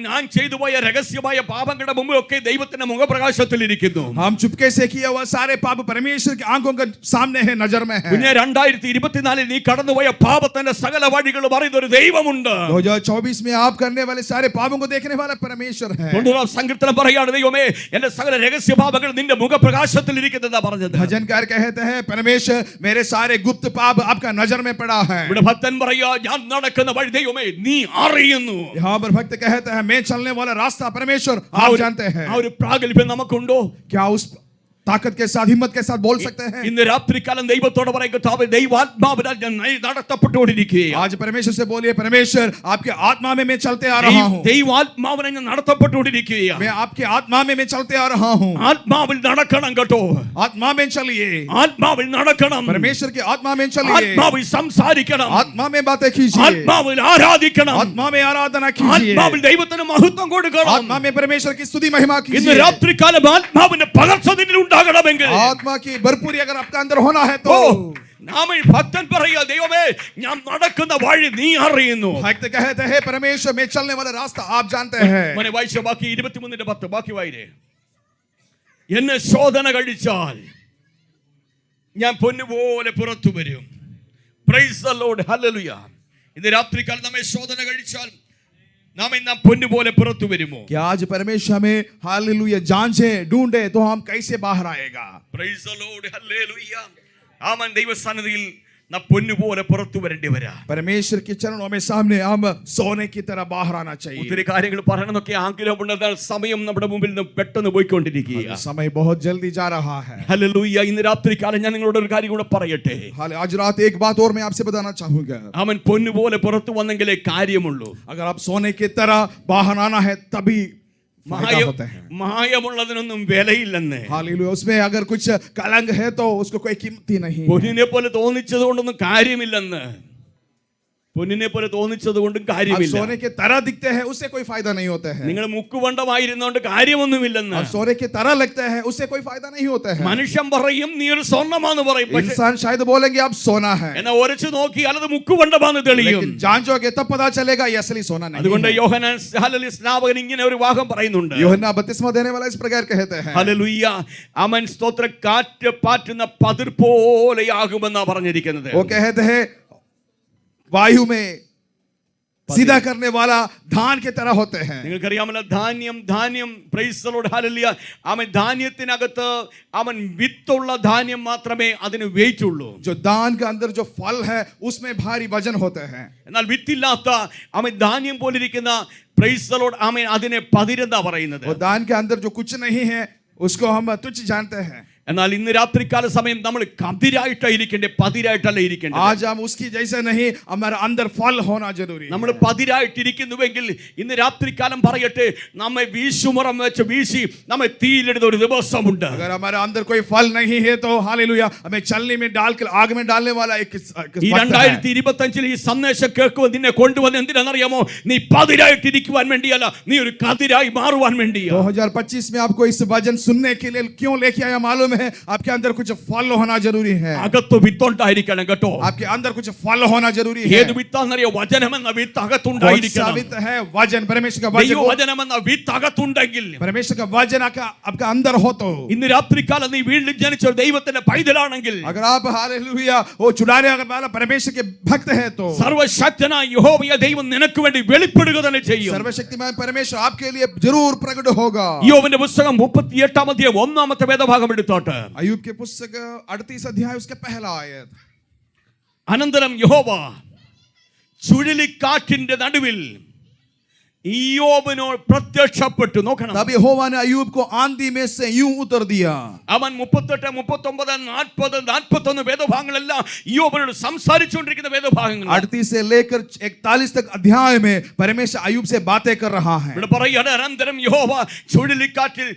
ഞാൻ ചെയ്തു പോയ രഹസ്യമായ പാപങ്ങളുടെ മുമ്പിലൊക്കെ ദൈവത്തിന്റെ മുഖപ്രകാശത്തിൽ ഇരിക്കുന്നു. हम चुपके से किया हुआ सारे पाप परमेश्वर की आंखों के सामने है, नजर में है. കുഞ്ഞെ 2024 നീ കടന്നുപോയ പാപത്തിന്റെ സകല വഴികളും അറിയുന്ന ഒരു ദൈവമുണ്ട്. 2024 में आप करने वाले सारे पापों को देखने वाला परमेश्वर है. സങ്കീർത്തനം പറയാണ്, ദൈവമേ എന്റെ സകല രഹസ്യ പാപങ്ങൾ നിന്റെ മുഖപ്രകാശത്തിൽ ഇരിക്കുന്നതാ പറഞ്ഞത്. भजनकार कहते हैं परमेश्वर मेरे सारे गुप्त पाप आपका नजर में पड़ा है. ഇവിടെ ഭക്തൻ പറയാ, ഞാൻ നടക്കുന്ന വഴി ദൈവമേ നീ അറിയുന്നു. यहाँ पर भक्त कहते हैं मैं चलने वाला रास्ता परमेश्वर आप जानते हैं. ആ ഒരു പ്രാഗൽഭ്യം നമുക്കുണ്ടോ? क्या उस ताकत के साथ, हिम्मत के साथ बोल सकते हैं। ഇന്ന് രാത്രികാലം ദൈവത്തോട് പറയും, കർത്താവേ, ദൈവാത്മാവിനാൽ ഞാൻ നടത്തപ്പെട്ടുകൊണ്ടിരിക്കുകയാണ്. आज परमेश्वर से बोलिए, परमेश्वर आपके आत्मा में मैं चलते आ रहा हूँ, ദൈവാത്മാവിനെ ഞാൻ നടത്തപ്പെട്ടുകൊണ്ടിരിക്കുകയാണ്. मैं आपके आत्मा में मैं चलते आ रहा हूँ। ആത്മാവിൽ നടക്കണം കേട്ടോ, आत्मा में चलिए, ആത്മാവിൽ നടക്കണം, परमेश्वर के आत्मा में चलिए, ആത്മാവിൽ സംസാരിക്കണം, आत्मा में बातें कीजिए, ആത്മാവിൽ ആരാധിക്കണം, आत्मा में आराधना कीजिए, ആത്മാവിൽ ദൈവത്തിന് മഹത്വം കൊടുക്കണം. आत्मा में परमेश्वर की स्तुति महिमा ഇന്ന് कीजिए। രാത്രികാലം ആത്മാവിന്റെ പകർച്ച നിന്നിൽ ഉണ്ടാകണമെങ്കിൽ, आत्मा की भरपूरी अगर आपका अंदर होना है तो നാം ഭക്തൻ പറയുക, ദൈവമേ, ഞാൻ നടക്കുന്ന വഴി നീ അറിയുന്നു. भक्त कहते हैं, परमेश्वर में चलने वाला रास्ता आप जानते हैं। മോനെ വായിച്ച ബാക്കി 23:10 ബാക്കി വായിരേ. എന്നെ ശോധന കഴിച്ചാൽ ഞാൻ പൊന്നുപോലെ പുറത്തു വരും. Price the lord, hallelujah. ഇന്ന് രാത്രികാലം നമ്മെ ശോധന കഴിച്ചാൽ നാം ഇന്ന് പൊന്നുപോലെ പുറത്തു വരുമോ? कि आज परमेश्वर हमें हालेलुया जांचे, ढूंढे तो हम कैसे बाहर आएगा। Praise the lord, hallelujah. Amen. ദൈവസന്നിധിയിൽ നാം പൊന്നുപോലെ പുറത്തു വരേണ്ടി വരാ. परमेश्वर के चरणों में सामने हम सोने की तरह बाहर आना चाहिए। ഒത്തിരി കാര്യങ്ങൾ പറയണമെന്നൊക്കെ ആഗ്രഹമുണ്ട്. സമയം നമ്മുടെ മുമ്പിൽ നിന്ന് പെട്ടെന്ന് പോയിക്കൊണ്ടിരിക്കുകയാണ്. समय बहुत जल्दी जा रहा है। ഹല്ലേലൂയ. ഇന്ന് രാത്രികാലം ഞാൻ നിങ്ങളോട് ഒരു കാര്യം കൂടെ പറയട്ടെ. आज रात एक बात और मैं आपसे बताना चाहूंगा। അവൻ പൊന്നുപോലെ പുറത്തു വന്നെങ്കിലേ കാര്യമുള്ളൂ. अगर आप सोने की तरह बाहर आना है तभी फायदा होता है। മായമുള്ളതിനൊന്നും വിലയില്ലെന്ന്. हालेलुया। उसमें अगर कुछ कलंक है तो उसको कोई कीमत ही नहीं। പൊന്നിനെ പോലെ തോന്നിച്ചത് കൊണ്ടൊന്നും കാര്യമില്ലെന്ന്. പൊന്നിനെ പോലെ തോന്നിച്ചത് കൊണ്ടും കാര്യമില്ല. सोने के तरह दिखते हैं उससे कोई फायदा नहीं होता है। നിങ്ങൾ മുക്കുവണ്ടമായിരുന്നോണ്ട് കാര്യമൊന്നുമില്ലെന്ന്. सोने की तरह लगते हैं उससे कोई फायदा नहीं होता है। മനുഷ്യൻ പറയും നീ ഒരു സ്വർണ്ണമാന്ന് പറയും. പക്ഷേ इंसान शायद बोलेंगे आप सोना है, എന്നാ ഒരച്ചു നോക്കിയാൽ അത് മുക്കുവണ്ടമാന്ന് തെളിയും. लेकिन जांचोगे तब पता चलेगा ये असली सोना नहीं അതുകൊണ്ട് है। യോഹന്നാൻ ഹല്ലേലൂയ സ്നാപകൻ ഇങ്ങനെ ഒരു വാക്യം പറയുന്നുണ്ട്. यूहन्ना बपतिस्मा देने वाला इस प्रकार कहते हैं। ഹല്ലേലൂയ. അവൻ സ്തോത്ര കാറ്റ് പാറ്റുന്ന പതിർ പോലെയാകുമെന്നാ പറഞ്ഞിരിക്കുന്നത്. वो कहते हैं वायु में सीधा करने वाला धान की तरह होते हैं। നിങ്ങൾക്കറിയാമല്ലോ, ധാന്യം പ്രൈസ് ദി ലോർഡ്, ഹല്ലേലൂയ. അവൻ ധാന്യത്തിനകത്ത് അവൻ വിത്തുള്ള ധാന്യം മാത്രമേ അതിന് വെയിറ്റ് ഉള്ളൂ. जो दान के अंदर जो फल है उसमें भारी वजन होते हैं। എന്നാൽ വിത്തില്ലാത്ത അവൻ ധാന്യം പോലിരിക്കുന്ന പ്രൈസ് ദി ലോർഡ് അവൻ അതിനെ പതിരെന്നാ പറയുന്നത്. वो दान के अंदर जो कुछ नहीं है उसको हम तुच्छ जानते हैं। എന്നാൽ ഇന്ന് രാത്രികാല സമയം നമ്മൾ കതിരായിട്ടായിരിക്കണ്ടേ, പതിരായിട്ടല്ല ഇരിക്കേണ്ടത്. आज हम उसकी जैसे नहीं, हमारे अंदर फल होना जरूरी है। നമ്മൾ പതിരായിട്ടിരിക്കുന്നുവെങ്കിൽ ഇന്ന് രാത്രികാലം പറയട്ടെ, നമ്മെ വീശുമുറം വെച്ച് വീശി നമ്മെ തീയിലിടുന്ന ഒരു ദിവസമുണ്ട്. अगर हमारे अंदर कोई फल नहीं है तो हालेलुया हमें चलनी में डालकर आग में डालने वाला एक ഈ 2025 ഈ സന്ദേശം കേൾക്കുവാൻ നിന്നെ കൊണ്ടുവന്ന് എന്തിനാണെന്നറിയാമോ? നീ പതിരായിട്ടിരിക്കുവാൻ വേണ്ടിയല്ല, നീ ഒരു കതിരായി മാറുവാൻ വേണ്ടിയാ. 2025 में आपको इस वचन सुनने के लिए क्यों लेके आया मालूम है? आपके अंदर कुछ फल होना जरूरी है। അകത്ത് വിത്തുണ്ടായിരിക്കണം കേട്ടോ. आपके अंदर कुछ फल होना जरूरी है। ഏത് വിത്താണെന്നറിയോ? വചനമെന്ന വിത്ത് അകത്തുണ്ടായിരിക്കണം. वित्त है वचन, परमेश्वर का वचन। വചനമെന്ന വിത്ത് അകത്തുണ്ടെങ്കിൽ, परमेश्वर का वचन आपका अंदर हो तो, ഇന്ന് രാത്രികാലം നീ വീണ്ടും ജനിച്ച ഒരു ദൈവത്തിന്റെ പൈതലാണെങ്കിൽ, अगर आप हालेलुया वो छुड़ाने वाला परमेश्वर के भक्त है तो, സർവശക്തനായ യഹോവയായ ദൈവം നിനക്ക് വേണ്ടി വെളിപ്പെടുക തന്നെ ചെയ്യും. सर्वशक्तिमान परमेश्वर आपके लिए जरूर प्रकट होगा। യോബിന്റെ പുസ്തകം 38-ാം അധ്യായം 1-ാമത്തെ വേദഭാഗം എടുത്തോട്ടെ. अय्यूब के पुस्तक 38 अध्याय उसका पहला आयत। അനന്തരം യഹോവ ചുഴലിക്കാറ്റിന്റെ നടുവിൽ ഇയ്യോബിനോട് പ്രത്യക്ഷപ്പെട്ടു. നോക്കണം, तब यहोवा ने अय्यूब को आंधी में से यूं उतर दिया। അവൻ 38, 39, 40, 41 വേദഭാഗങ്ങളെല്ലാം ഇയ്യോബിനോട് സംസാരിച്ചുകൊണ്ടിരിക്കുന്ന വേദഭാഗങ്ങൾ. 38 से लेकर 41 तक अध्याय में परमेश्वर अय्यूब से बातें कर रहा है। ഇവിടെ പറയുകയാണ്, അനന്തരം യഹോവ ചുഴലിക്കാറ്റിൽ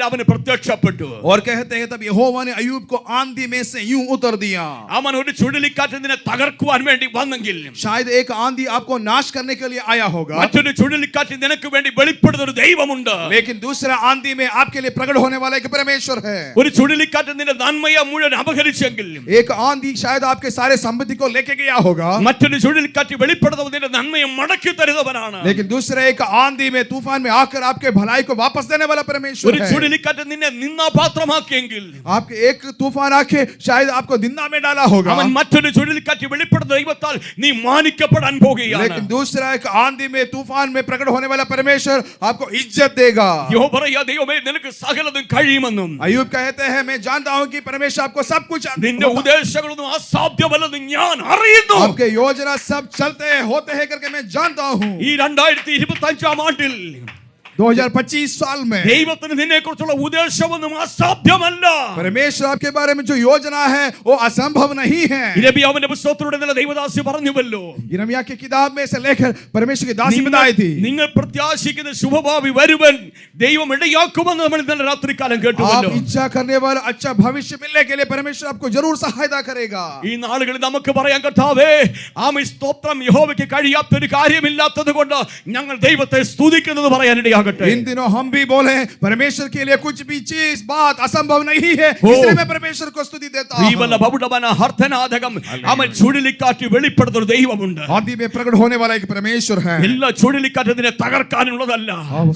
അവന് പ്രത്യക്ഷപ്പെട്ടു. और कहते हैं तब यहोवा ने अय्यूब को आंधी में से यूं उतर दिया। അവൻ ഒരു ചുഴലിക്കാറ്റ് നിന്നെ തകർക്കുവാൻ വേണ്ടി വന്നെങ്കിൽ, शायद एक आंधी आपको नाश करने के लिए आया होगा, മറ്റൊരു ചുഴലിക്കാറ്റ് നിനക്ക് വേണ്ടി വെളിപ്പെടുന്ന ഒരു ദൈവമുണ്ട്. लेकिन दूसरा आंधी में आपके लिए प्रकट होने वाला एक परमेश्वर है। ഒരു ചുഴലിക്കാറ്റ് നിന്റെ നന്മയെ മുഴുവൻ അപഹരിച്ചെങ്കിൽ, एक आंधी शायद आपके सारे संपत्ति को लेके गया होगा, മറ്റൊരു ചുഴലിക്കാറ്റ് വെളിപ്പെടുന്നവൻ നിന്റെ നന്മയെ മടക്കി തരുന്നവനാണ്. लेकिन दूसरे एक आंधी में तूफान में आकर आपके भलाई को वापस देने वाला परमेश्वर ഒരു है। ചുഴലിക്കാറ്റ് നിന്നെ നിന്ദാപാത്രമാക്കിയെങ്കിൽ, आपके एक तूफान आके शायद आपको निंदा में डाला होगा, അവൻ മറ്റൊരു ചുഴലിക്കാറ്റ് വെളിപ്പെടുന്ന ദൈവത്താൽ നീ മാനിക്കപ്പെടാൻ പോകുകയാണ്. लेकिन दूसरा एक आंधी में तूफान में प्रकट होने वाला परमेश्वर आपको इज्जत देगा। യഹോവ പറയാ, ദൈവമേ നിനക്ക് സകലതും കഴിയുമെന്നും, अय्यूब कहते हैं मैं जानता हूं कि परमेश्वर आपको सब कुछ, നിന്റെ ഉദ്ദേശങ്ങളൊന്നും അസാധ്യമല്ലെന്ന് ഞാൻ അറിയുന്നു. आपके योजना सब चलते हैं होते हैं करके मैं जानता हूं। ഈ 2025 ആണ്ടിൽ 2025 साल में ദൈവത്തിന് നിന്നെക്കുറിച്ചുള്ള ഉദ്ദേശമൊന്നും അസാധ്യമല്ല. परमेश्वर आपके बारे में जो योजना है वो असंभव नहीं है। യിരെമ്യാവിന്റെ പുസ്തകത്തിലൂടെ ഇന്നലെ ദൈവദാസി പറഞ്ഞുവല്ലോ, यिर्मयाह की किताब में से लेकर परमेश्वर की दासी बताई थी, നിങ്ങൾ പ്രത്യാശിക്കുന്ന ശുഭഭാവി വരുവൻ ദൈവം ഇടയാക്കുമെന്ന് നമ്മൾ ഇന്നലെ രാത്രികാലം आप കേട്ടുവല്ലോ. इच्छा करने वाला अच्छा भविष्य मिलने के लिए परमेश्वर आपको जरूर सहायता करेगा। ഈ നാളുകളിൽ നമുക്ക് പറയാൻ കർത്താവേ, ആമേൻ സ്തോത്രം, യഹോവയ്ക്ക് കഴിയാത്തൊരു കാര്യമില്ലാത്തത് കൊണ്ട് ഞങ്ങൾ ദൈവത്തെ സ്തുതിക്കുന്നത് പറയാനിടയാകട്ടെ. इन दिनों हम भी बोले परमेश्वर के लिए कुछ भी चीज बात असंभव नहीं है, इसलिए मैं परमेश्वर को स्तुति देता हूं। ജീവന ഭൗഡവന ഹർത്തനാദകം അവൻ ചുഴലിക്കാറ്റ് വെളിപ്പെടുത്തുന്ന ഒരു ദൈവമുണ്ട്. आंधी में प्रकट होने वाला एक परमेश्वर है। എല്ലാ ചുഴലിക്കാറ്റിനെ തകർക്കാനുള്ളതല്ല.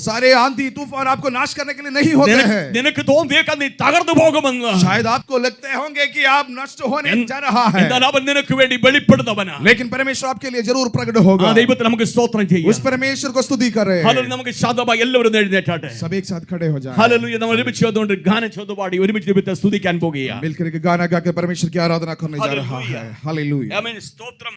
सारे आंधी तूफान आपको नाश करने के लिए नहीं होते हैं। നിനക്ക് തോന്നിയേക്കാം നീ തകർന്നു പോകുമെന്ന്. शायद आपको लगते होंगे कि आप नष्ट होने जा रहा है, എന്നാൽ അവൻ നിനക്ക് വേണ്ടി വെളിപ്പെടുന്നവനാ. लेकिन परमेश्वर आपके लिए जरूर प्रकट होगा। ആ ദൈവത്തെ നമുക്ക് സ്തോത്രം ചെയ്യാം. उस परमेश्वर को स्तुति करें। ഹല്ലേലൂയ. നമുക്ക് ശാന്തമായി എല്ലാവരും എഴുന്നേറ്റാട്ടെ. सब एक साथ खड़े हो जाएं। ഹല്ലേലൂയ. നമ്മൾ ഒരുമിച്ച് അതുകൊണ്ട് ഗാനം ചൊല്ലുപാടി ഒരുമിച്ച് ദൈവത്തെ സ്തുതിക്കാൻ പോകുകയാണ്. मिलकर के गाना गा के परमेश्वर की आराधना करने जा रहा है। हालेलुया। ആമേൻ. സ്തോത്രം.